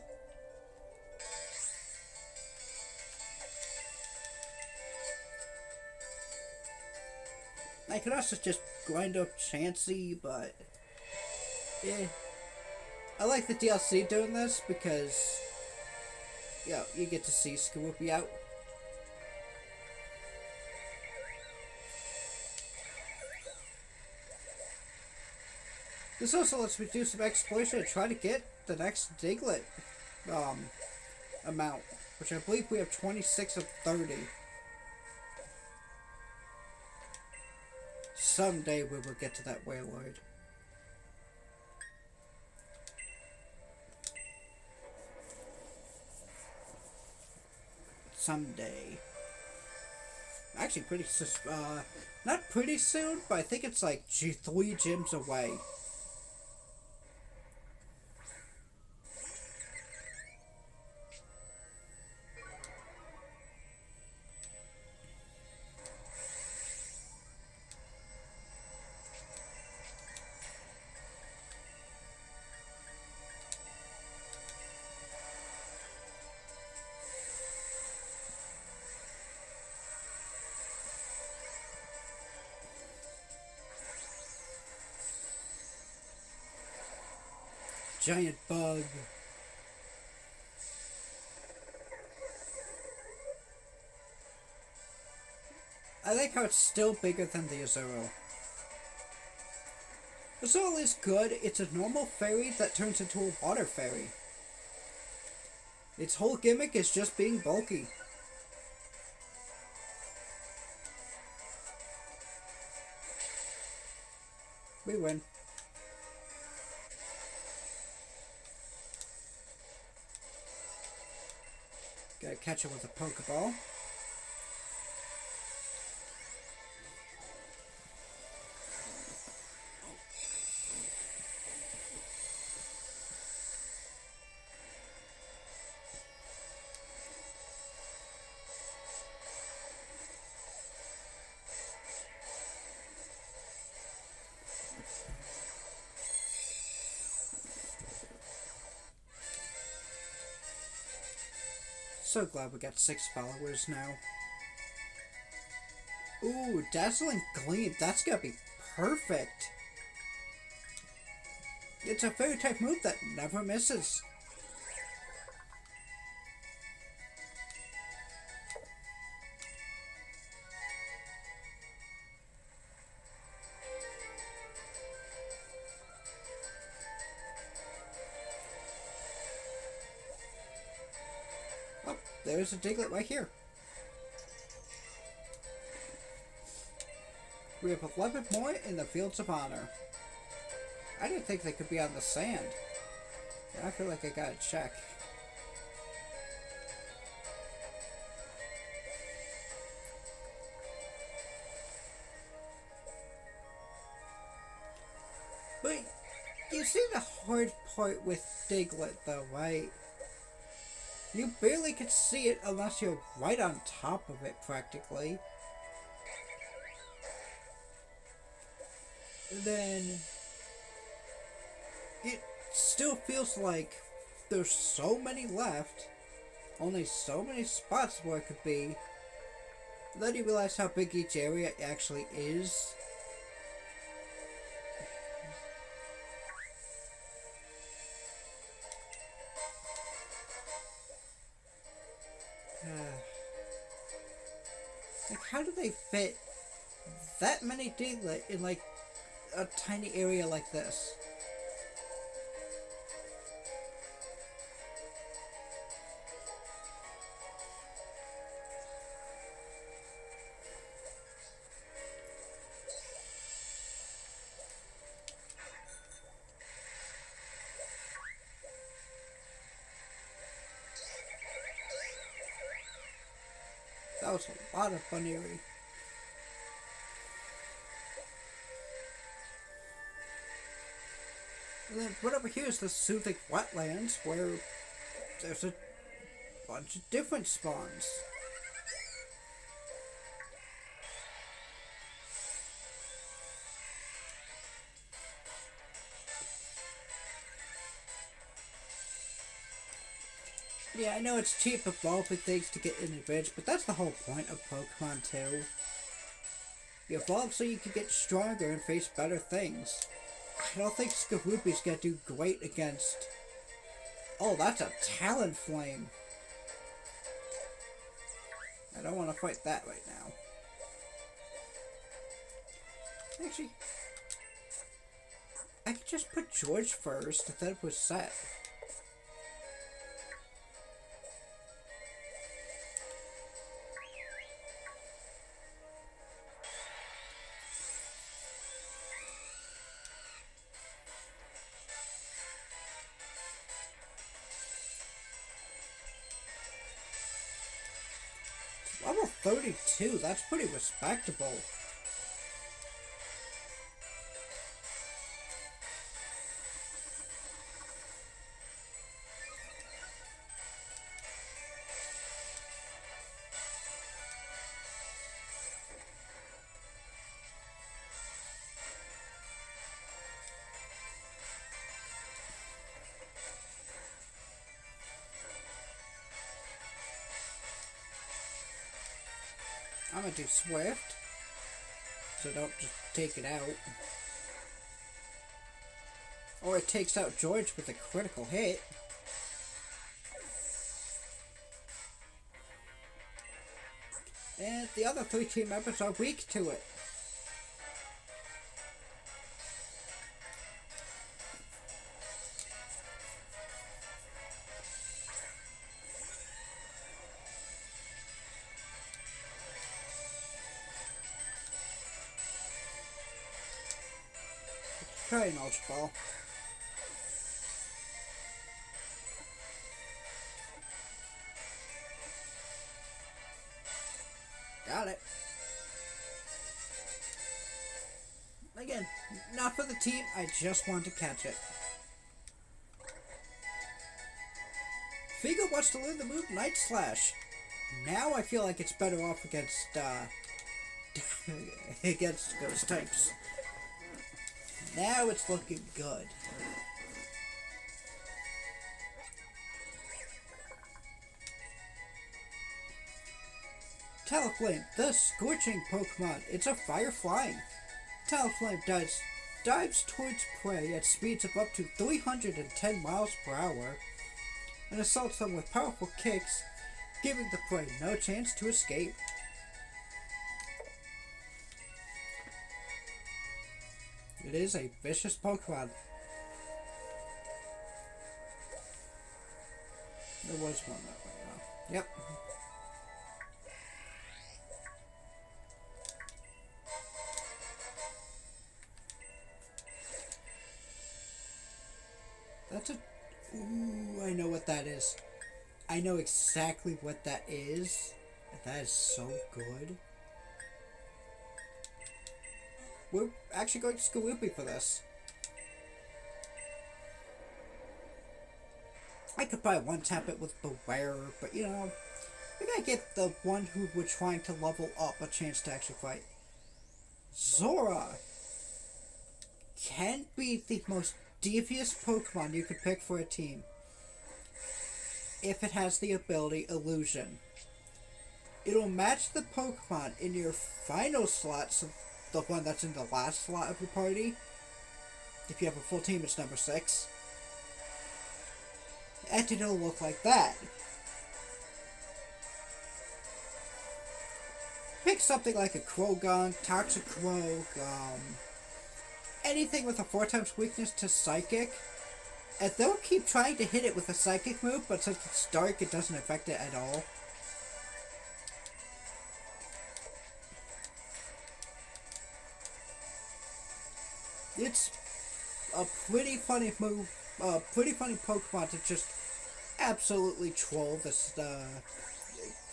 I could also just grind up Chansey, but yeah. I like the DLC doing this because you get to see Scoopy out. This also lets me do some exploration and try to get the next Diglett amount, which I believe we have 26 of 30. Someday we will get to that Wailord. Someday. Actually, not pretty soon, but I think it's like 3 gyms away. Giant bug. I like how it's still bigger than the Azuro. Azuro is good. It's a normal fairy that turns into a water fairy. Its whole gimmick is just being bulky. We win. Gotta catch it with a Pokeball. So glad we got 6 followers now. Ooh, Dazzling Gleam. That's gonna be perfect. It's a fairy type move that never misses. Oh, there's a Diglett right here. We have 11 more in the Fields of Honor. I didn't think they could be on the sand. I feel like I gotta check. But you see the hard part with Diglett though, right? You barely could see it unless you're right on top of it practically. Then it still feels like there's so many left, only so many spots where it could be. Then you realize how big each area actually is. Like, how do they fit that many Diglett in like a tiny area like this? was a lot of Buneary. And then right over here is the Soothing Wetlands, where there's a bunch of different spawns. Yeah, I know it's cheap evolving things to get an advantage, but that's the whole point of Pokemon 2. You evolve so you can get stronger and face better things. I don't think Skorupi's gonna do great against... Oh, that's a Talonflame! I don't want to fight that right now. Actually, I could just put George first instead of with Set. Level 32, that's pretty respectable. I'm gonna do Swift, so don't just take it out. Or it takes out George with a critical hit. And the other 3 team members are weak to it. Try an Ultra Ball. Got it. Again, not for the team, I just want to catch it. Figo wants to learn the move Night Slash. Now I feel like it's better off against, against those types. Now it's looking good. Talonflame, the Scorching Pokemon. It's a fire flying. Talonflame dives towards prey at speeds of up to 310 miles per hour and assaults them with powerful kicks, giving the prey no chance to escape. It is a vicious Pokemon. There was one that way now. Yep. That's a... Ooh, I know what that is. I know exactly what that is. That is so good. We're actually going to Skorupi for this. I could probably one-tap it with Bewear, but you know, we gotta get the one who we're trying to level up a chance to actually fight. Zora can be the most devious Pokemon you could pick for a team if it has the ability Illusion. It'll match the Pokemon in your final slot, so the one that's in the last slot of your party. If you have a full team, it's number 6. And it'll look like that. Pick something like a Croagunk, Toxicroak, anything with a 4x weakness to Psychic. And they'll keep trying to hit it with a Psychic move, but since it's dark, it doesn't affect it at all. It's a pretty funny move, pretty funny Pokemon to just absolutely troll this,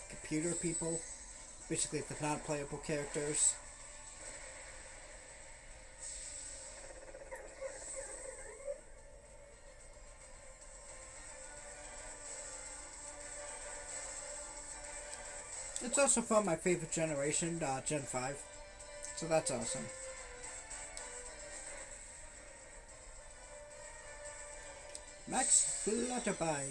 computer people. basically the non-playable characters. It's also from my favorite generation, Gen 5. So that's awesome. Max Flutterby.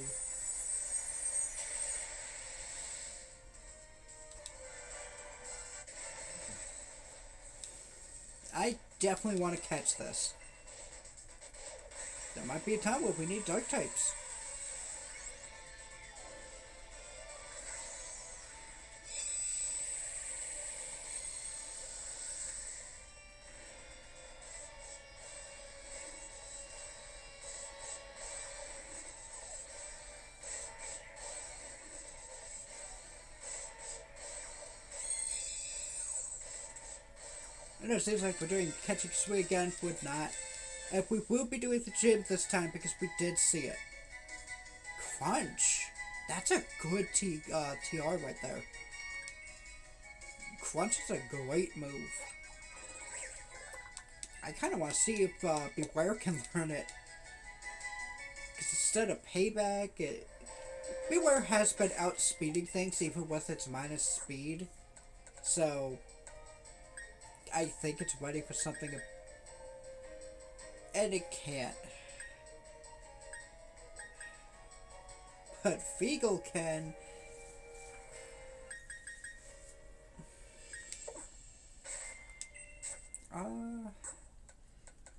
I definitely want to catch this. There might be a time where we need dark types. I know it seems like we're doing catching Sway again, would not. And we will be doing the gym this time because we did see it. Crunch. That's a good TR right there. Crunch is a great move. I kind of want to see if Beware can learn it. Because instead of payback, Beware has been outspeeding things even with its minus speed. So I think it's ready for something. And it can't. But Feagle can.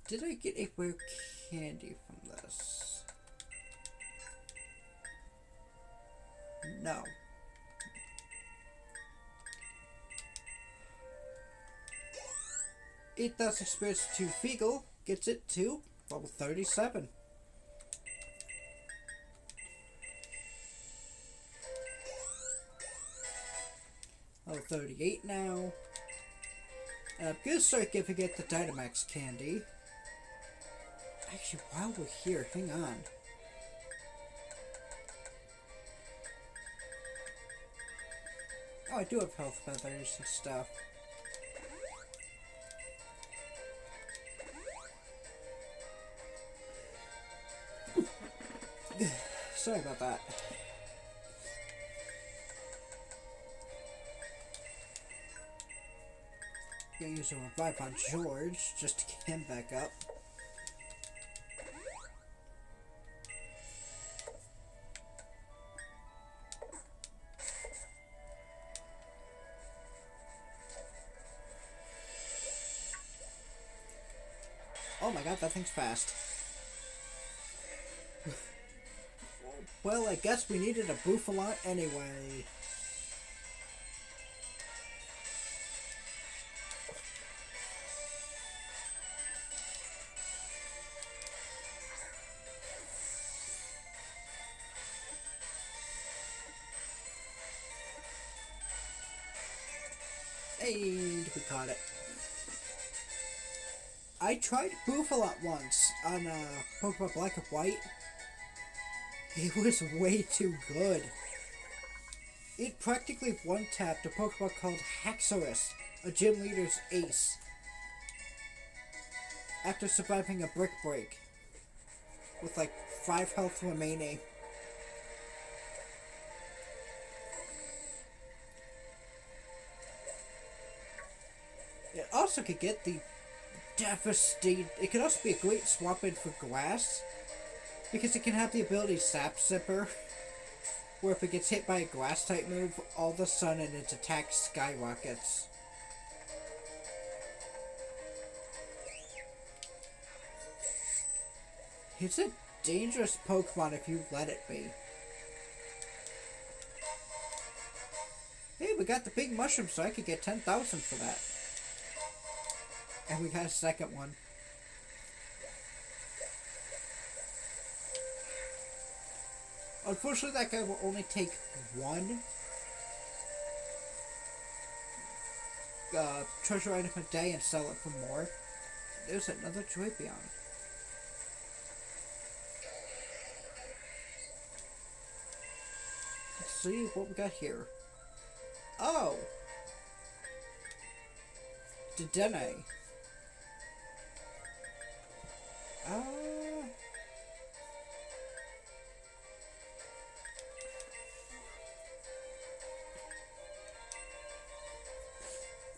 Did I get a rare candy from this? No. It does experience to Feagle, gets it to level 37. Level 38 now. And I'm gonna start giving it the Dynamax candy. Actually, while we're here, hang on. Oh, I do have health feathers and stuff. Sorry about that. Gonna use a revive on George just to get him back up. Oh my god, that thing's fast. Well, I guess we needed a Bouffalot anyway. And we caught it. I tried Bouffalot once on Pokemon Black and White. It was way too good. It practically one-tapped a Pokemon called Haxorus, a gym leader's ace, after surviving a brick break, with like 5 health remaining. It also could get the devastating. It could also be a great swap in for grass, because it can have the ability Sap Sipper, where if it gets hit by a grass type move, all of a sudden its attack skyrockets. It's a dangerous Pokemon if you let it be. Hey, we got the big mushroom, so I could get 10,000 for that. And we got a second one. Unfortunately, that guy will only take one treasure item a day and sell it for more. There's another Drapion. Let's see what we got here. Oh! Dedenne.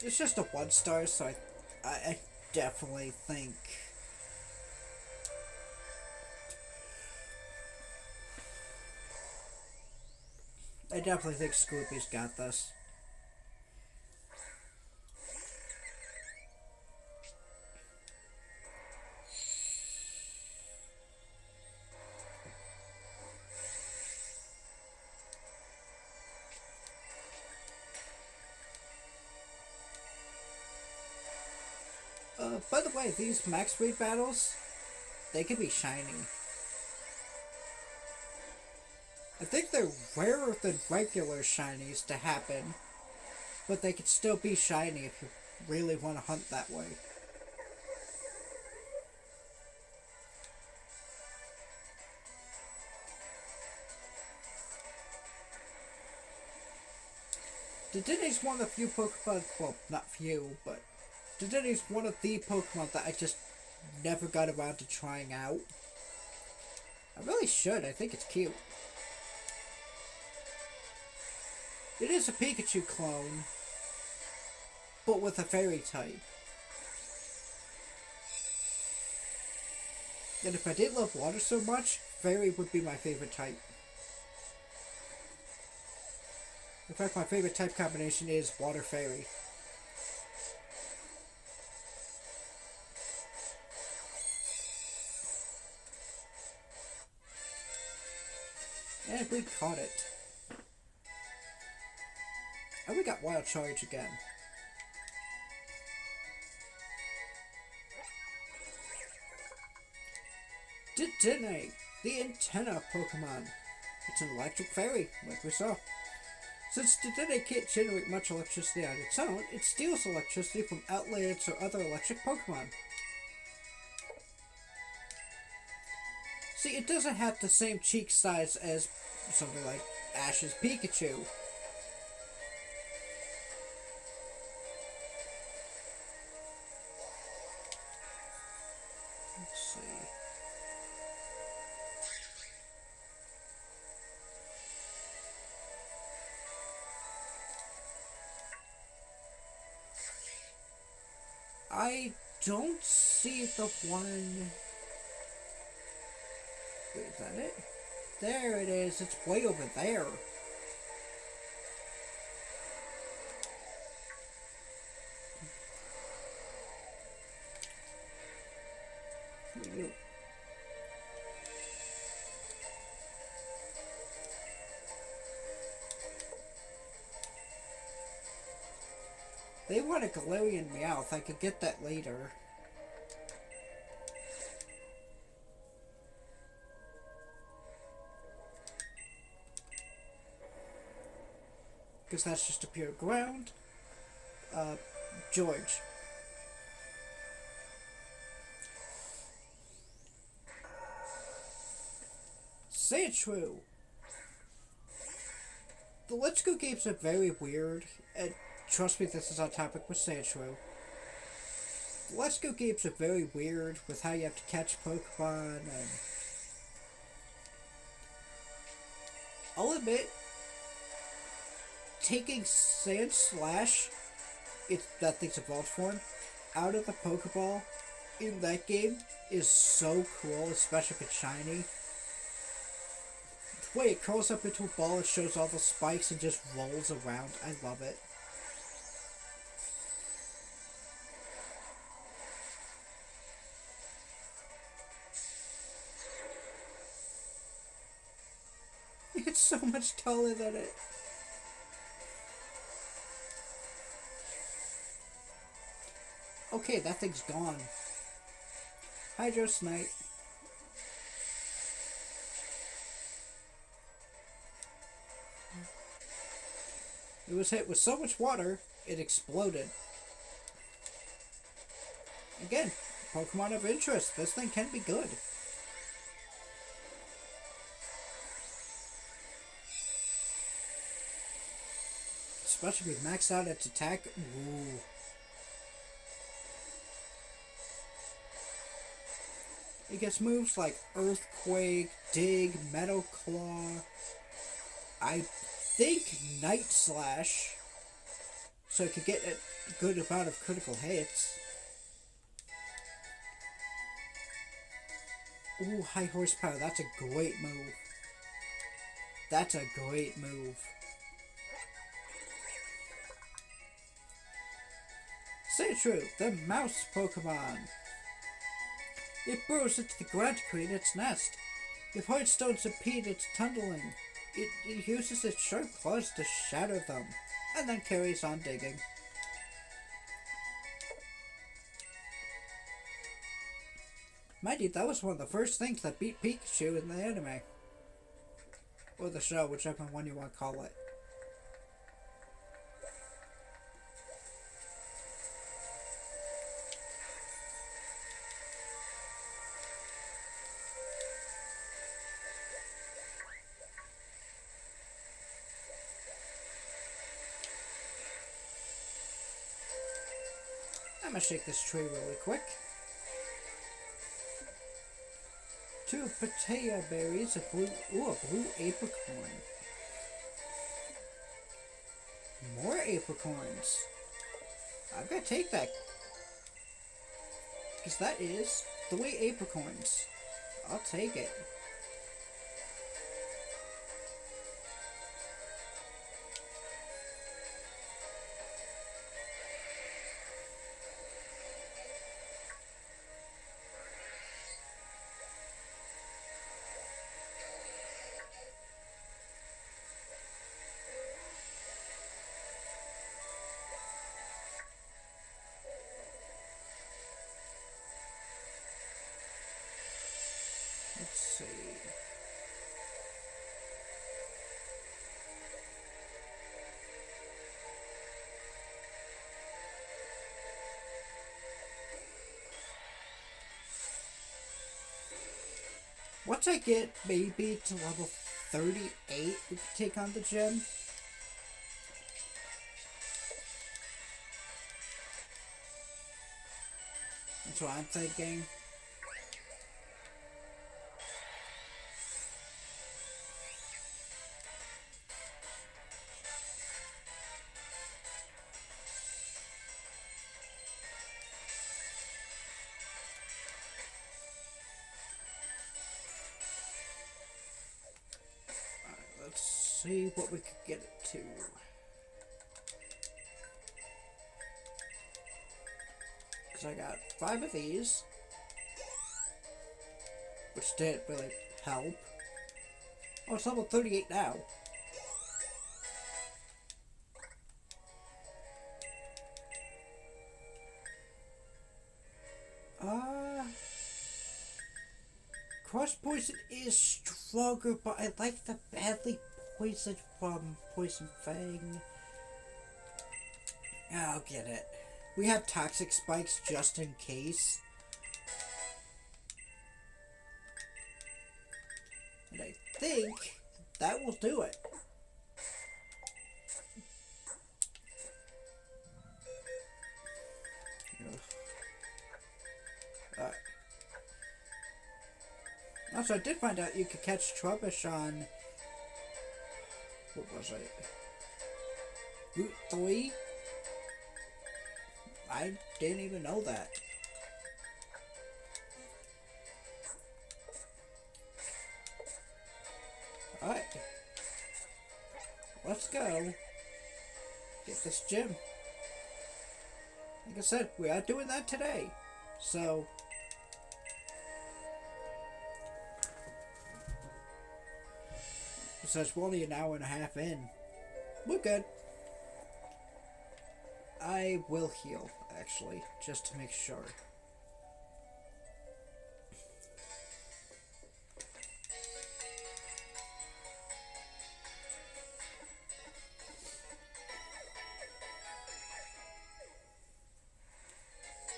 It's just a 1-star, so I definitely think Scoopy's got this. By the way, these max speed battles, they can be shiny. I think they're rarer than regular shinies to happen, but they can still be shiny if you really want to hunt that way. Dedenne's one of the few Pokemon, well, not few, but Dedenne's one of the Pokemon that I just never got around to trying out. I really should. I think it's cute. It is a Pikachu clone, but with a fairy type. And if I didn't love water so much, fairy would be my favorite type. In fact, my favorite type combination is water fairy. And we caught it. And we got Wild Charge again. Dedenne, the antenna Pokemon. It's an electric fairy, like we saw. Since Dedenne can't generate much electricity on its own, it steals electricity from outlets or other electric Pokemon. See, it doesn't have the same cheek size as something like Ash's Pikachu. Let's see. I don't see the one... Wait, is that it? There it is. It's way over there. They want a Galarian Meowth. I could get that later. Because that's just a pure ground. George. Sandshrew. The Let's Go games are very weird, and trust me, this is on topic with Sandshrew. The Let's Go games are very weird with how you have to catch Pokemon, and I'll admit, taking Sandslash, it's that thing's evolved form, out of the Pokeball in that game is so cool, especially if it's shiny. The way it curls up into a ball and shows all the spikes and just rolls around, I love it. It's so much taller than it. Okay, that thing's gone. Hydro-Smite. It was hit with so much water, it exploded. Again, Pokemon of interest. This thing can be good. Especially with maxed out its attack. Ooh. It gets moves like Earthquake, Dig, Metal Claw, I think Night Slash, so it could get a good amount of critical hits. Ooh, High Horsepower, that's a great move. That's a great move. Sandshrew, the mouse Pokemon. It burrows into the ground to create its nest. If hard stones impede its tunneling, it uses its sharp claws to shatter them, and then carries on digging. Mind you, that was one of the first things that beat Pikachu in the anime. Or the show, whichever one you want to call it. I'm gonna shake this tree really quick. 2 Patea berries, a blue apricorn. More apricorns. I'm gonna take that. Because that is 3 apricorns. I'll take it. Let's see. Once I get maybe to level 38, we can take on the gym. That's what I'm thinking. Let's see what we could get it to. Because I got 5 of these, which didn't really help. Oh, it's level 38 now. Cross Poison is stronger, but I like the badly poisoned from Poison Fang. I'll get it. We have Toxic Spikes just in case. And I think that will do it. Alright. Also, I did find out you could catch Trubbish on... What was it? Route 3? I didn't even know that. Alright. Let's go. Get this gym. Like I said, we are doing that today. So... Besides, we're only an hour and a half in. We're good. I will heal, actually, just to make sure.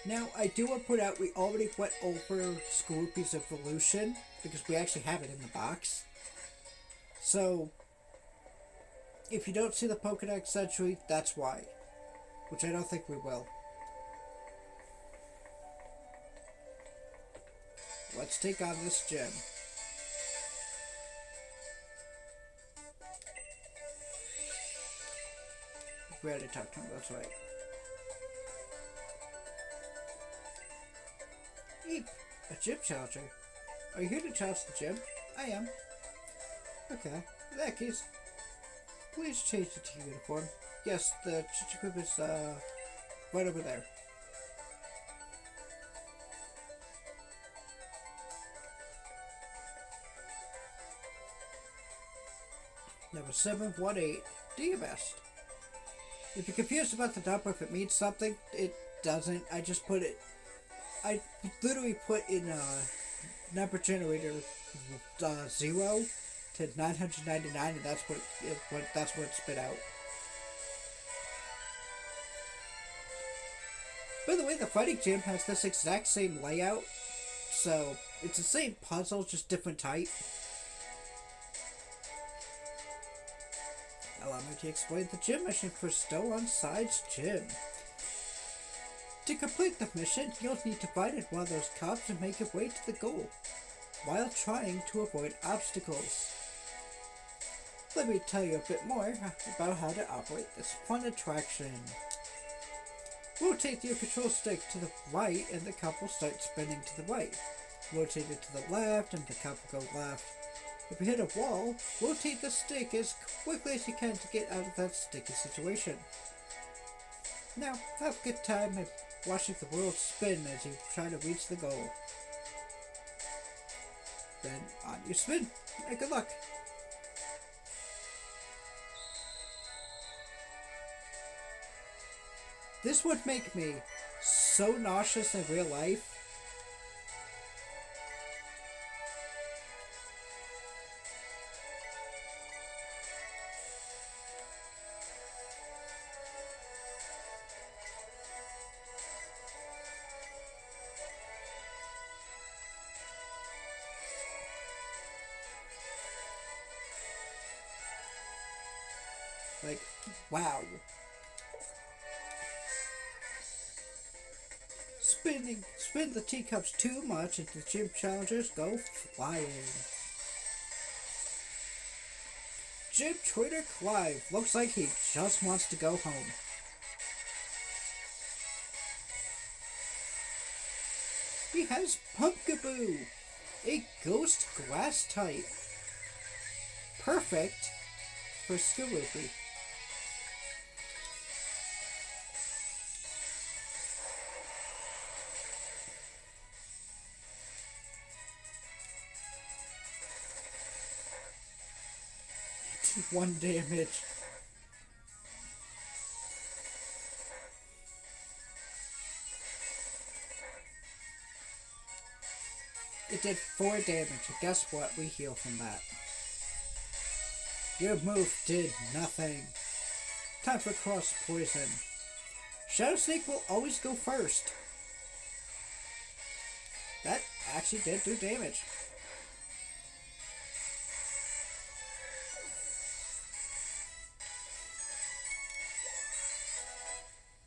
Now, I do want to put out, we already went over Skorupi's evolution, because we actually have it in the box. So, if you don't see the Pokedex entry, that's why. Which I don't think we will. let's take on this gym. We already talked to him, that's right. Eep, a gym challenger. Are you here to challenge the gym? I am. Okay, in that case, please change it to uniform. Yes, the Chichikub is, right over there. Number 718, do your best. If you're confused about the number, if it means something, it doesn't. I just put it, I literally put in number generator 0 to 999, and that's what it spit out. By the way, the fighting gym has this exact same layout, so it's the same puzzle, just different type. Allow me to explain the gym mission for Stolen Sides Gym. To complete the mission, you'll need to fight at one of those cops and make your way to the goal, while trying to avoid obstacles. Let me tell you a bit more about how to operate this fun attraction. Rotate your control stick to the right and the cup will start spinning to the right. Rotate it to the left and the cup will go left. If you hit a wall, rotate the stick as quickly as you can to get out of that sticky situation. Now, have a good time and watching the world spin as you try to reach the goal. Then, on your spin, and good luck! This would make me so nauseous in real life. Like, wow. Spin the teacups too much and the gym challengers go flying. Gym Trainer Clive looks like he just wants to go home. He has Pumpkaboo, a ghost grass type. Perfect for Skorupi. One damage. It did 4 damage, and guess what? We heal from that. Your move did nothing. Time for cross poison. Shadow Snake will always go first. That actually did do damage.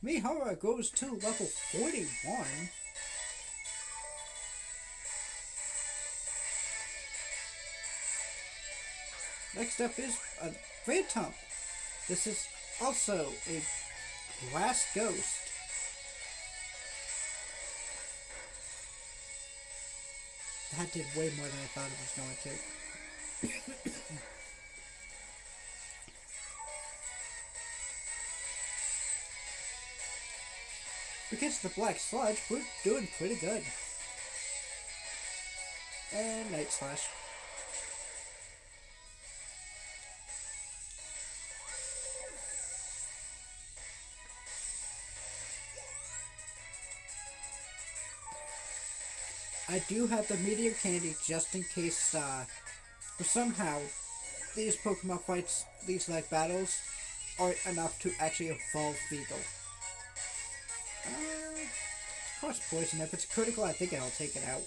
Mihara goes to level 41. Next up is a Phantom. This is also a grass ghost. That did way more than I thought it was going to. Against the Black Sludge, we're doing pretty good. And Night Slash. I do have the medium candy just in case, for somehow, these Pokemon fights, these like battles, aren't enough to actually evolve Feagle. Cross poison. If it's critical, I think I'll take it out.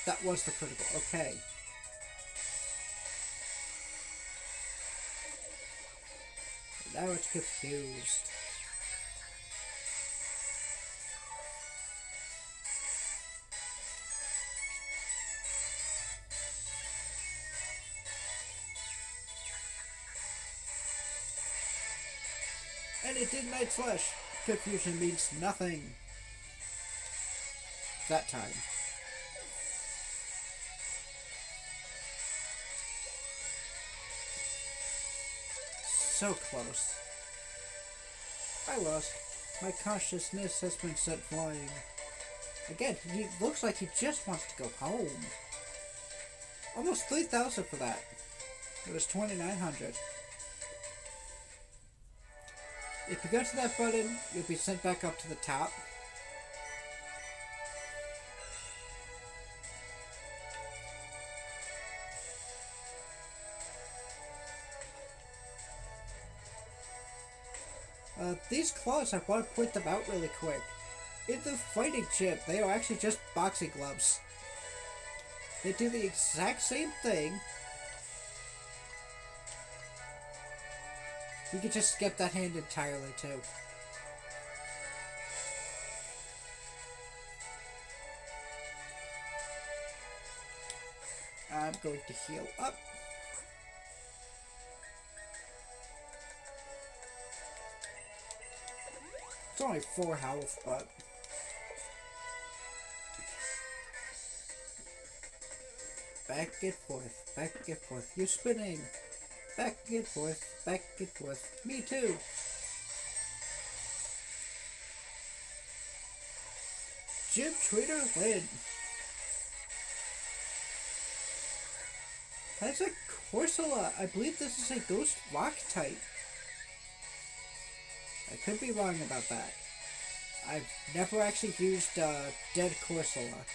That was the critical. Okay. Now it's confused. And it did Night Slash. Confusion means nothing. That time. So close. I lost. My consciousness has been set flying. Again, he looks like he just wants to go home. Almost 3,000 for that. It was 2,900. If you go to that button, you'll be sent back up to the top. These claws, I want to point them out really quick. In the fighting gym, they are actually just boxing gloves. They do the exact same thing. You can just skip that hand entirely, too. I'm going to heal up. It's only 4 health, but... Back and forth, back and forth. You're spinning. Back and forth, back and forth. Me too. Gym Trainer Lynn. That's a Corsola. I believe this is a Ghost Rock type. I could be wrong about that. I've never actually used Dead Corsola.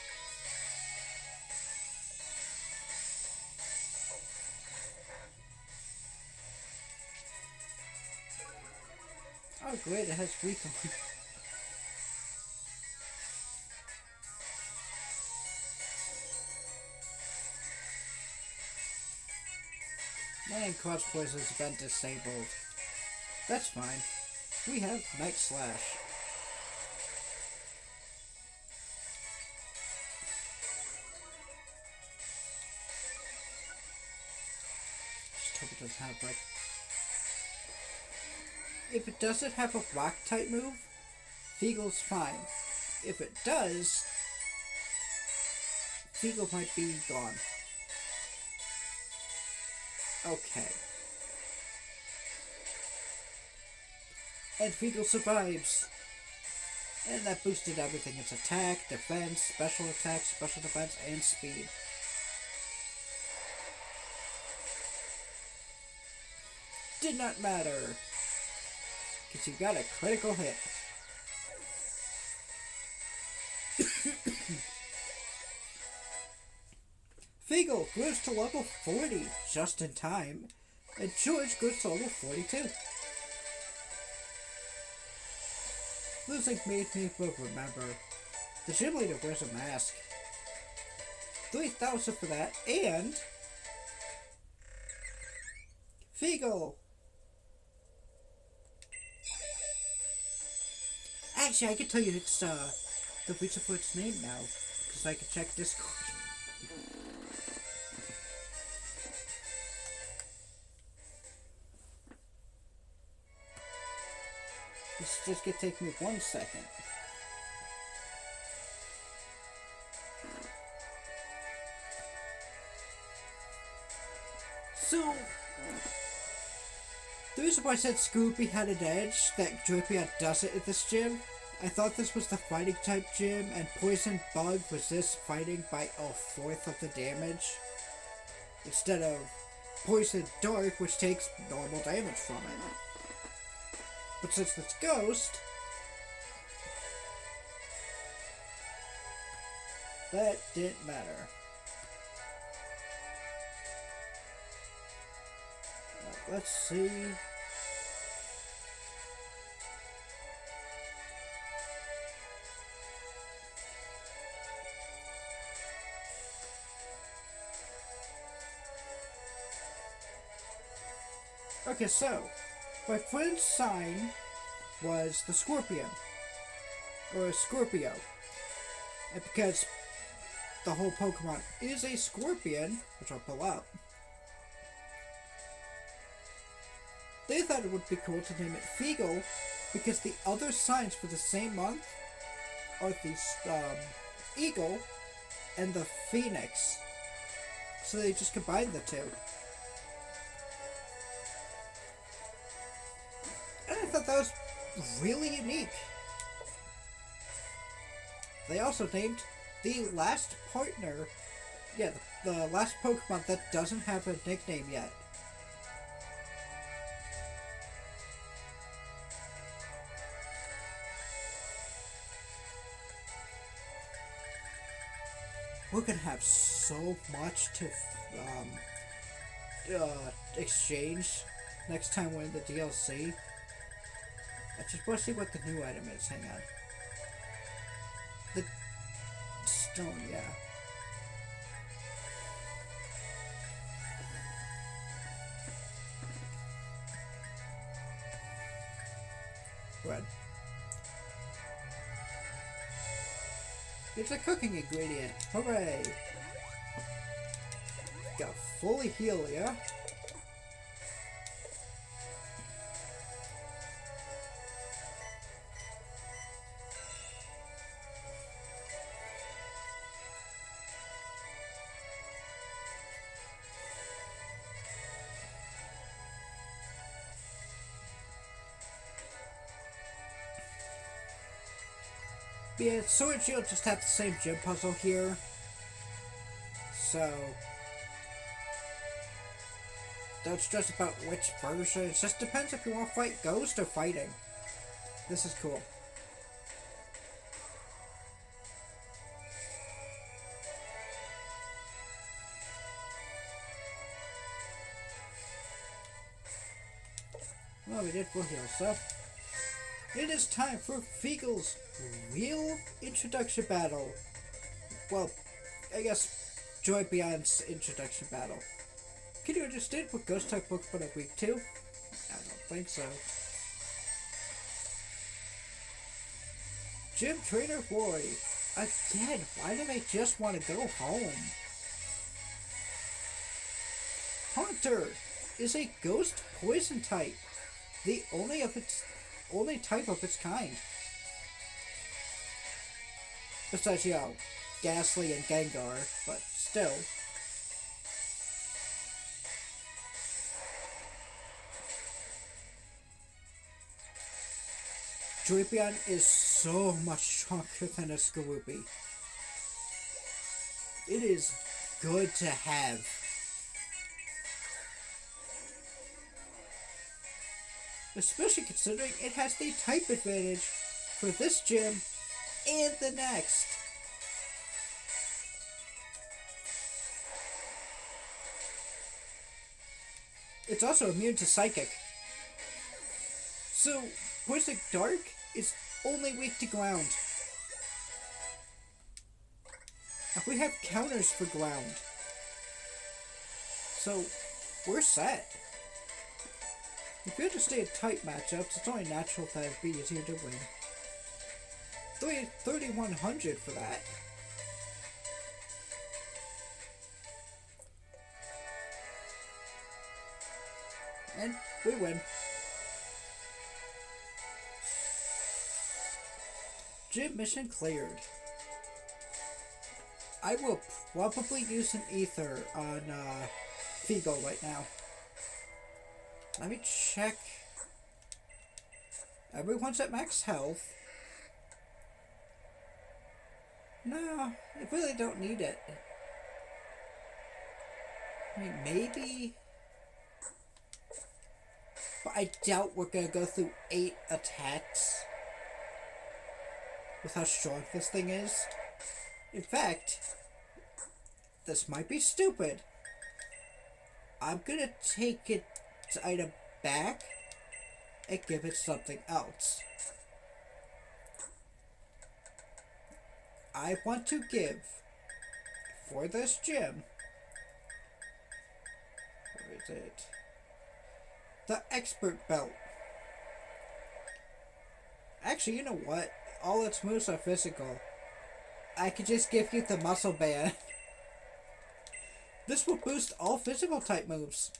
Oh great, it has recon. And Cross Poison has been disabled. That's fine. We have Night Slash. Just hope it doesn't have like... If it doesn't have a rock type move, Feagle's fine. If it does, Feagle might be gone. Okay. And Feagle survives. And that boosted everything. Its attack, defense, special attack, special defense, and speed. Did not matter. Because you got a critical hit. Feagle grows to level 40 just in time. And George goes to level 42. Losing made me remember. The gym leader wears a mask. 3,000 for that, and... Feagle! Actually, I can tell you it's, the reason for its name now. Because I can check Discord. This is just gonna take me 1 second. So, the reason why I said Scooby had an edge that Drippia doesn't at this gym, I thought this was the fighting type gym, and Poison Bug resists fighting by a fourth of the damage, instead of Poison Dark, which takes normal damage from it. But since it's Ghost, that didn't matter. Let's see. Okay, so my friend's sign was the Scorpion, or Scorpio, and because the whole Pokemon is a Scorpion, which I'll pull up, they thought it would be cool to name it Feagle because the other signs for the same month are the eagle and the phoenix. So they just combined the two. And I thought that was really unique. They also named the last partner, the last Pokemon that doesn't have a nickname yet. We're gonna have so much to exchange next time we're in the DLC. I just want to see what the new item is. Hang on. The stone, yeah. Red. It's a cooking ingredient. Hooray! Got fully heal, yeah? Yeah, Sword and Shield just have the same gym puzzle here. So don't stress about which version. It just depends if you want to fight Ghost or fighting. This is cool. Well, we did full heal, so it is time for Feagle's real introduction battle. Well, I guess Joy Beyond's introduction battle. Can you understand what Ghost type Pokemon are weak to? I don't think so. Gym Trainer Roy. Again, why do they just want to go home? Haunter is a Ghost Poison type. The only type of its kind. Besides, Ghastly and Gengar, but still. Drapion is so much stronger than a Skorupi. It is good to have. Especially considering it has the type advantage for this gym and the next. It's also immune to Psychic. So, Poison Dark is only weak to ground. And we have counters for ground. So, we're set. If you understand type matchups, it's only natural that it'd be easier to win. 3,100 for that. And we win. Gym mission cleared. I will probably use an ether on Feagle right now. Let me check. Everyone's at max health. No, I really don't need it. I mean, maybe. But I doubt we're gonna go through 8 attacks with how strong this thing is. In fact, this might be stupid. I'm gonna take its item back and give it something else. I want to give, for this gym, where is it? The Expert Belt. Actually, you know what? All its moves are physical. I could just give you the Muscle Band. This will boost all physical type moves.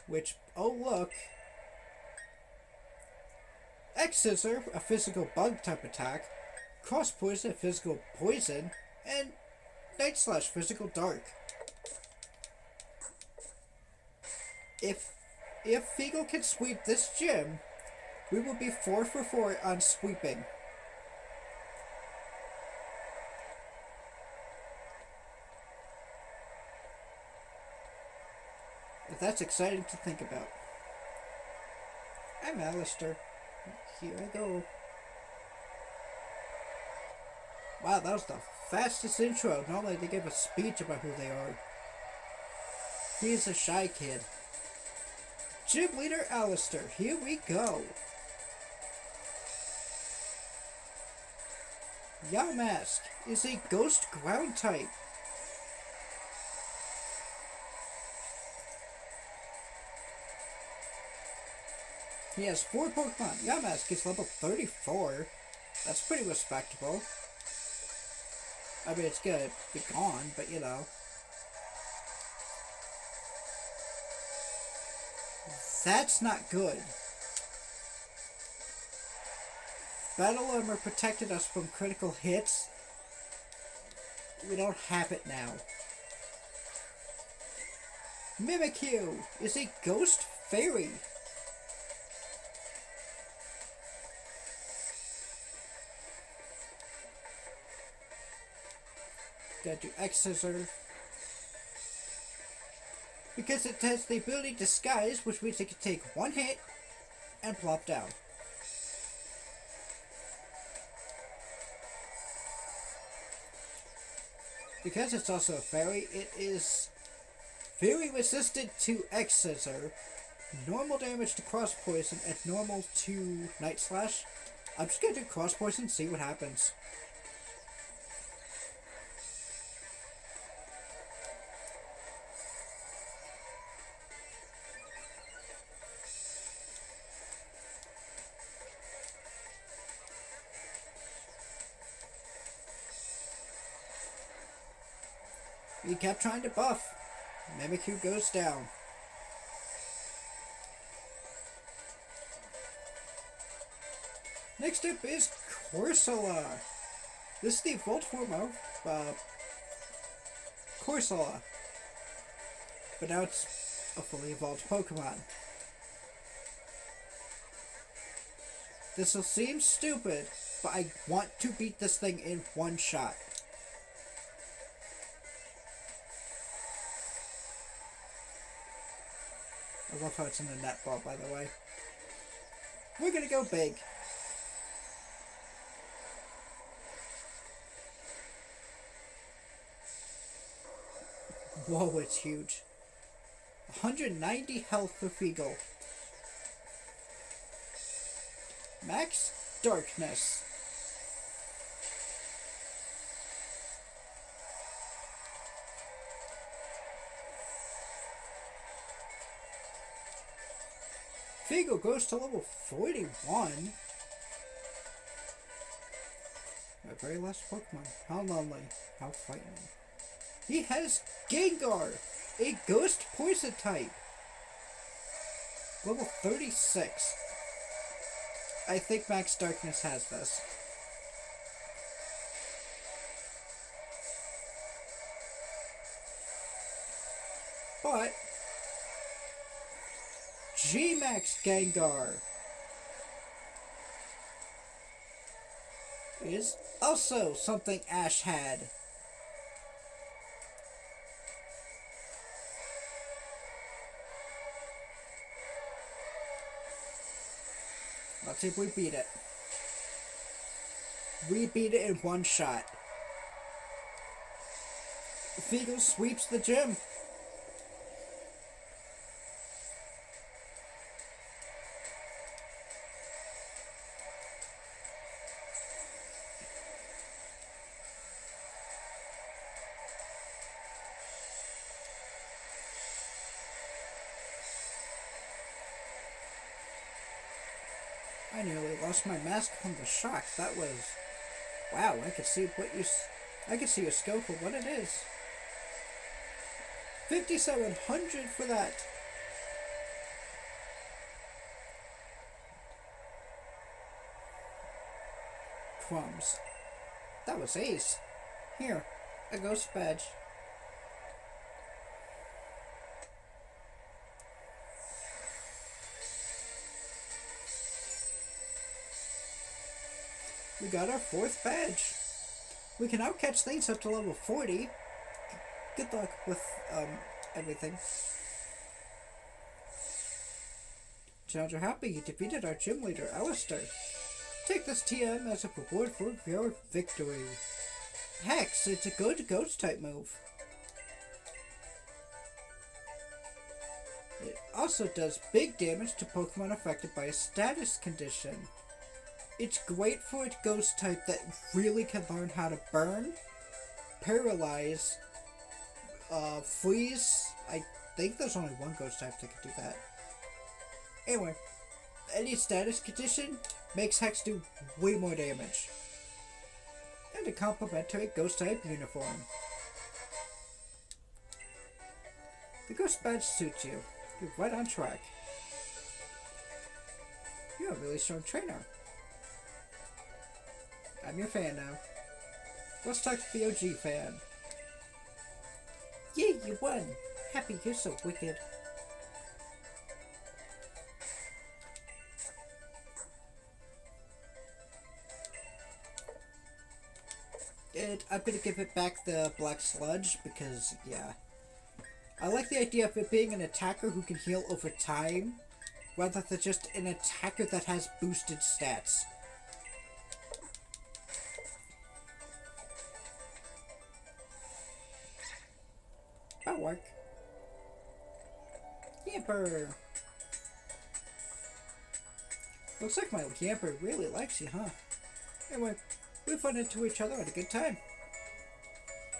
which, oh look, X-Scissor, a physical bug type attack, Cross Poison, a physical poison, and Night Slash, physical dark. If Feagle can sweep this gym, we will be 4 for 4 on sweeping. That's exciting to think about. I'm Alistair. Here I go. Wow, that was the fastest intro. Normally they give a speech about who they are. He's a shy kid. Gym Leader Alistair, here we go. Yamask is a ghost ground type. He has 4 Pokemon. Yamask is level 34. That's pretty respectable. I mean, it's gonna be gone, but you know. That's not good. Battle Armor protected us from critical hits. We don't have it now. Mimikyu is a ghost fairy. Gotta do X-Scissor. Because it has the ability Disguise, which means it can take 1 hit and plop down. Because it's also a fairy, it is very resistant to X-Scissor, normal damage to Cross Poison, and normal to Night Slash. I'm just gonna do Cross Poison, see what happens. He kept trying to buff. Mimikyu goes down. Next up is Corsola. This is the evolved form of Corsola. But now it's a fully evolved Pokemon. This will seem stupid, but I want to beat this thing in 1 shot. I love how it's in a net ball, by the way. We're gonna go big. Whoa, it's huge. 190 health for Feagle. Max Darkness. Feagle goes to level 41. My very last Pokemon. How lonely. How frightening. He has Gengar, a ghost poison type. Level 36. I think Max Darkness has this. But G-Max Gengar is also something Ash had. Let's see if we beat it. We beat it in 1 shot. Feagle sweeps the gym. I nearly lost my mask from the shock. That was... Wow, I could see your skill for what it is. 5,700 for that. crumbs. That was ace. Here, a ghost badge. We got our 4th badge. We can now catch things up to level 40. Good luck with everything. Challenger Happy, you defeated our gym leader, Alistair. Take this TM as a reward for your victory. Hex, it's a good ghost type move. It also does big damage to Pokemon affected by a status condition. It's great for a ghost type that really can learn how to burn, paralyze, freeze. I think there's only one ghost type that can do that. Anyway, any status condition makes Hex do way more damage. And a complimentary ghost type uniform. The ghost badge suits you. You're right on track. You're a really strong trainer. I'm your fan now. Let's talk to the OG fan. Yeah, you won. Happy, you're so wicked. I'm gonna give it back the black sludge because, yeah. I like the idea of it being an attacker who can heal over time, rather than just an attacker that has boosted stats. That'll work. Yamper! Looks like my Yamper really likes you, huh? Anyway, we've run into each other at a good time.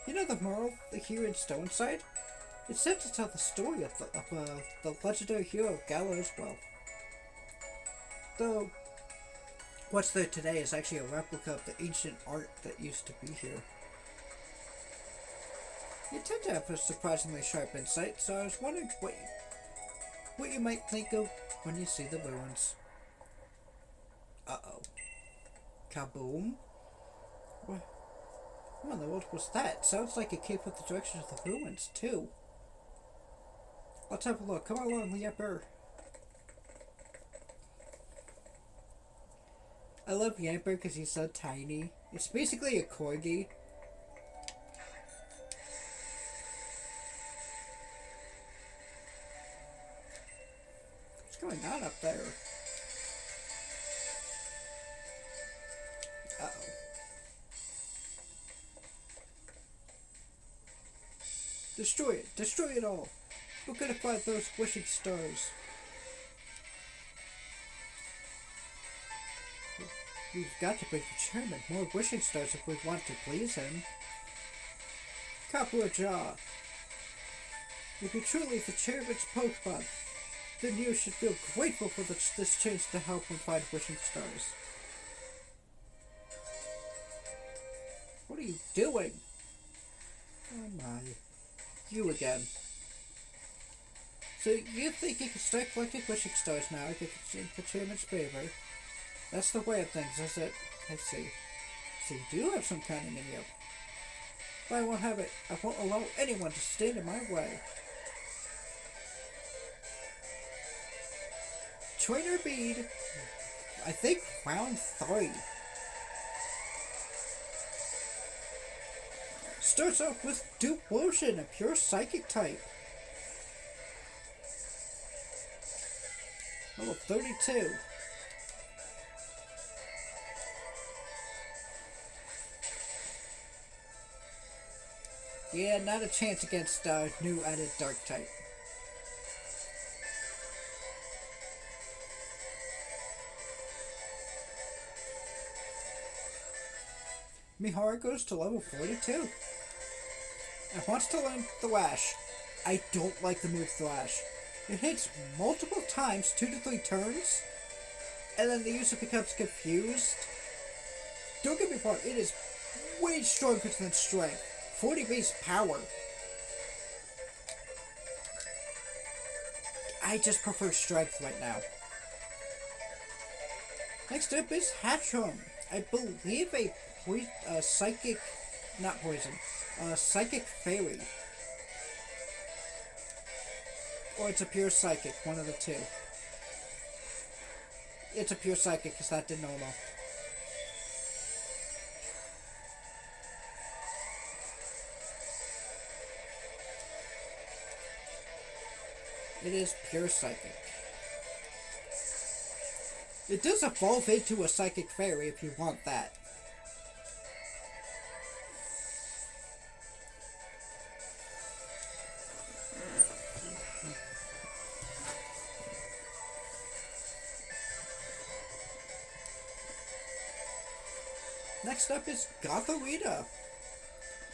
You know the moral here in Stoneside? It's said to tell the story of the legendary hero Gallows Well. Though, what's there today is actually a replica of the ancient art that used to be here. You tend to have a surprisingly sharp insight, so I was wondering what you might think of when you see the ruins. Uh-oh. Kaboom? What in the world was that? Sounds like it came from the direction of the ruins, too. Let's have a look. Come along, Yamper. I love Yamper because he's so tiny. It's basically a corgi. What's going on up there? Uh-oh. Destroy it! Destroy it all! We're gonna find those wishing stars. We've got to bring the chairman more wishing stars if we want to please him. Copper Jaw. If you're truly the chairman's Pokemon, then you should feel grateful for this chance to help him find wishing stars. What are you doing? Oh my. You again. So you think you can start collecting wishing stars now to get the chairman's favor? That's the way of things, is it? I see. So you do have some cunning in you. But I won't have it. I won't allow anyone to stand in my way. Trainer Bead. I think round 3. Starts off with Dupotion, a pure psychic type. Level 32. Yeah, not a chance against new added dark type. Mihara goes to level 42. And wants to learn Thrash. I don't like the move Thrash. It hits multiple times, 2 to 3 turns, and then the user becomes confused. Don't get me wrong, it is way stronger than Strength. 40 base power. I just prefer Strength right now. Next up is Hatchum. I believe a psychic, not poison, a psychic fairy. Or it's a pure psychic, one of the two. It's a pure psychic, because that did normal. It is pure psychic. It does evolve into a psychic fairy if you want that. Next up is Gothorita,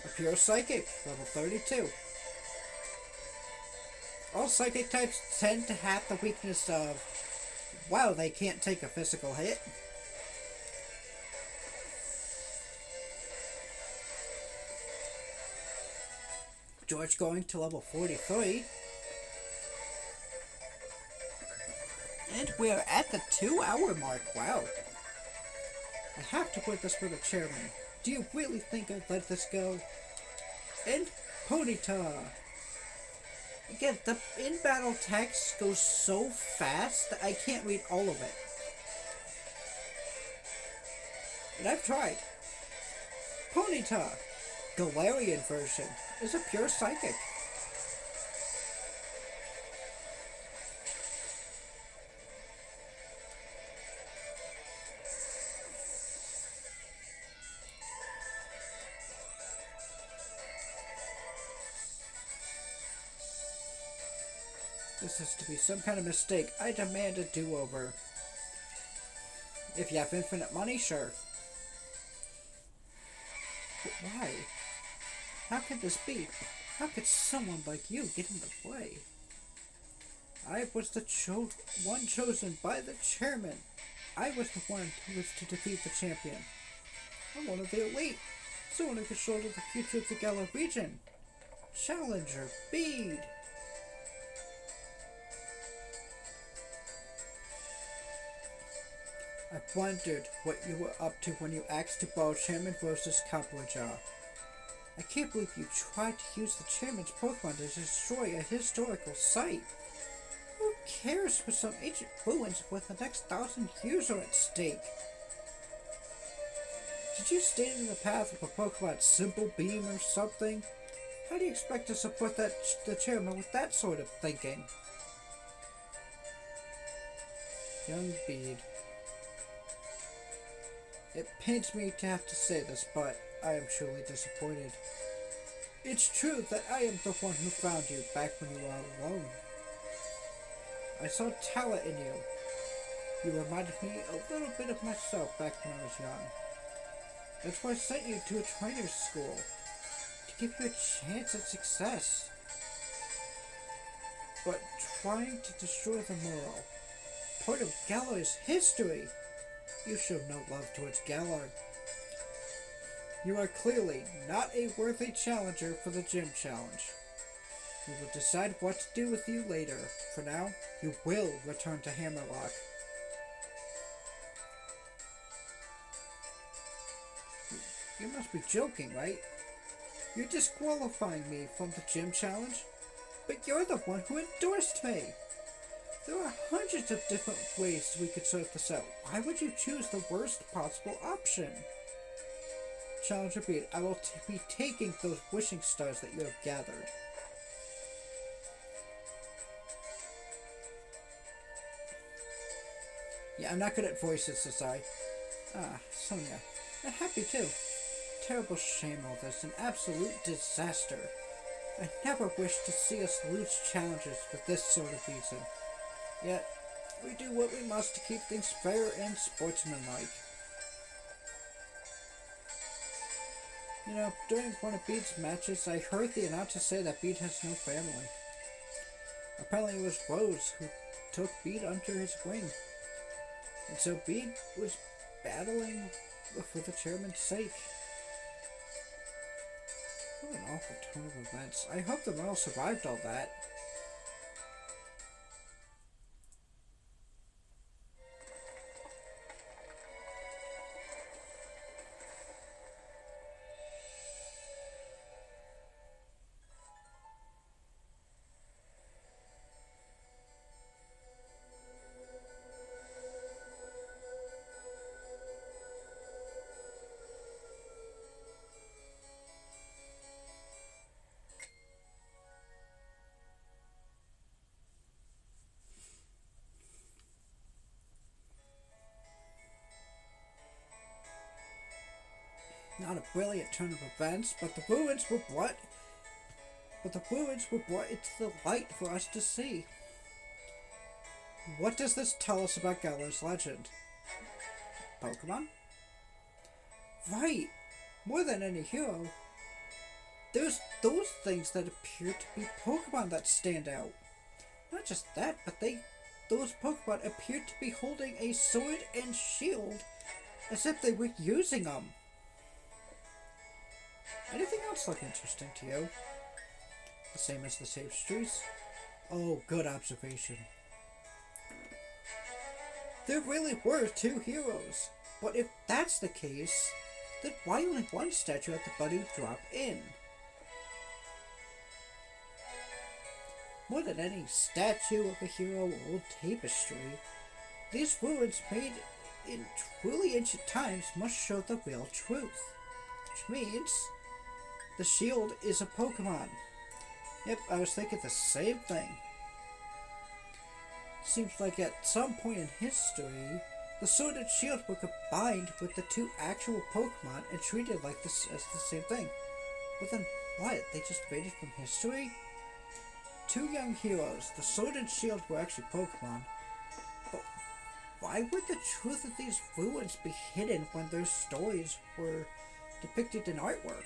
a pure psychic, level 32. All psychic types tend to have the weakness of, wow, they can't take a physical hit. George going to level 43. And we're at the 2-hour mark, wow. I have to put this for the chairman. Do you really think I'd let this go? And Ponyta. Again, the in-battle text goes so fast that I can't read all of it. And I've tried. Ponyta, Galarian version, is a pure psychic. This is to be some kind of mistake. I demand a do-over. If you have infinite money, sure. But why? How could this be? How could someone like you get in the way? I was the one chosen by the chairman. I was the one who was to defeat the champion. I'm one of the elite. Someone who could shoulder the future of the Galar region. Challenger Bede. I wondered what you were up to when you asked to borrow Chairman Rose's Cobbler Jar. I can't believe you tried to use the Chairman's Pokemon to destroy a historical site. Who cares for some ancient ruins where the next 1,000 years are at stake? Did you stand in the path of a Pokemon Simple Beam or something? How do you expect to support the Chairman with that sort of thinking? Young Bede. It pains me to have to say this, but I am truly disappointed. It's true that I am the one who found you back when you were alone. I saw talent in you. You reminded me a little bit of myself back when I was young. That's why I sent you to a trainer's school, to give you a chance at success. But trying to destroy the Murrow, part of Galar's history, you show no love towards Galar. You are clearly not a worthy challenger for the gym challenge. We will decide what to do with you later. For now, you will return to Hammerlock. You must be joking, right? You're disqualifying me from the gym challenge? But you're the one who endorsed me! There are hundreds of different ways we could sort this out. Why would you choose the worst possible option? Challenger Bede, I will be taking those wishing stars that you have gathered. Yeah, I'm not good at voices, so sorry. Ah, Sonia. I'm happy too. Terrible shame all this, an absolute disaster. I never wish to see us lose challenges for this sort of reason. Yet, we do what we must to keep things fair and sportsmanlike. You know, during one of Bede's matches, I heard the announcer say that Bede has no family. Apparently it was Rose who took Bede under his wing. And so Bede was battling for the chairman's sake. What an awful turn of events. I hope the Murrow survived all that. Not a brilliant turn of events, but the ruins were brought into the light for us to see. What does this tell us about Galar's legend? Pokemon? Right! More than any hero, there's those things that appear to be Pokemon that stand out. Not just that, but those Pokemon appear to be holding a sword and shield as if they were using them. Anything else look interesting to you? The same as the safe streets? Oh, good observation. There really were two heroes, but if that's the case, then why only one statue at the Budew drop in? More than any statue of a hero or old tapestry, these ruins made in truly ancient times must show the real truth. Which means the shield is a Pokemon. Yep, I was thinking the same thing. Seems like at some point in history, the sword and shield were combined with the two actual Pokemon and treated like this as the same thing. But then what? They just faded from history? Two young heroes, the sword and shield were actually Pokemon. But why would the truth of these ruins be hidden when their stories were depicted in artwork?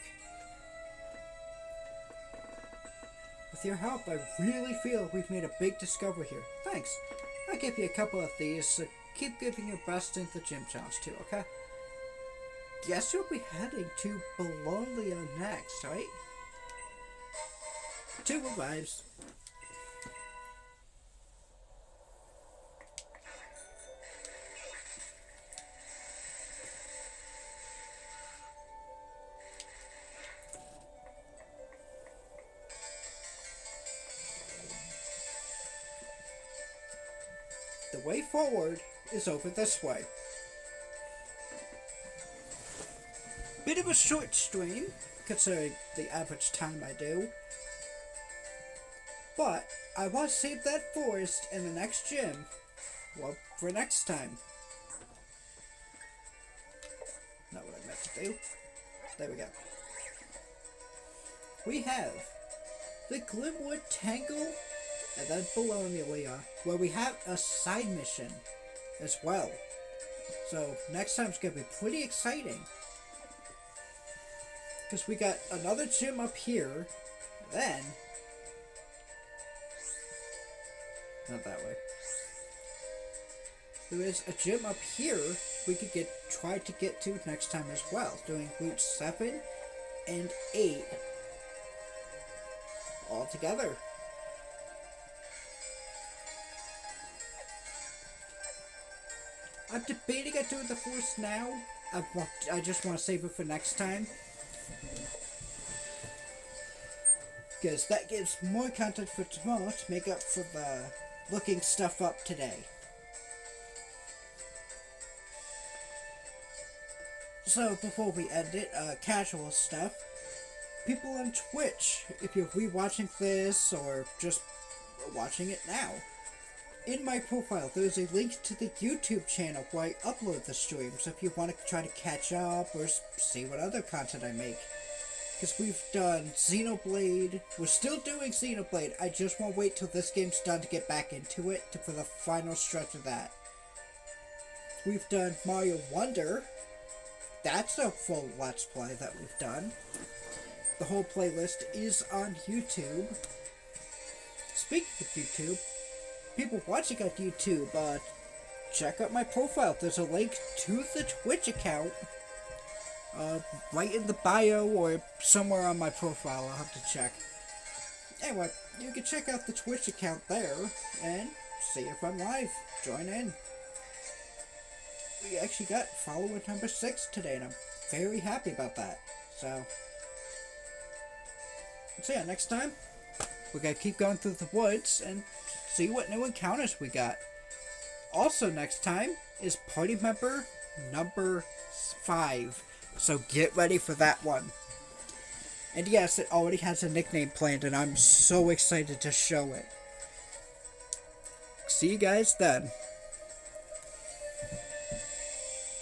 With your help, I really feel we've made a big discovery here. Thanks. I'll give you a couple of these, so keep giving your best in the gym challenge too, okay? Guess you'll be heading to Bologna next, right? 2 revives. The way forward is over this way. Bit of a short stream, considering the average time I do. But I want to save that forest in the next gym, well, for next time. Not what I meant to do. There we go. We have the Glimwood Tangle, and then Bologna, where we have a side mission as well. So next time's gonna be pretty exciting, because we got another gym up here, then not that way. There is a gym up here we could try to get to next time as well, doing routes 7 and 8 all together. I'm debating on doing the forest now. I just want to save it for next time, because that gives more content for tomorrow to make up for the looking stuff up today. So before we end it, casual stuff. People on Twitch, if you're rewatching this or just watching it now, in my profile there's a link to the YouTube channel where I upload the streams if you want to try to catch up or see what other content I make. Because we've done Xenoblade, we're still doing Xenoblade, I just want to wait till this game's done to get back into it for the final stretch of that. We've done Mario Wonder, that's a full Let's Play that we've done. The whole playlist is on YouTube. Speaking of YouTube, people watching on YouTube, check out my profile. There's a link to the Twitch account right in the bio or somewhere on my profile. I'll have to check. Anyway, you can check out the Twitch account there and see if I'm live. Join in. We actually got follower number 6 today, and I'm very happy about that. So yeah, next time we're gonna keep going through the woods and see what new encounters we got. Also next time is party member number 5, so get ready for that one. And yes, it already has a nickname planned, and I'm so excited to show it. See you guys then.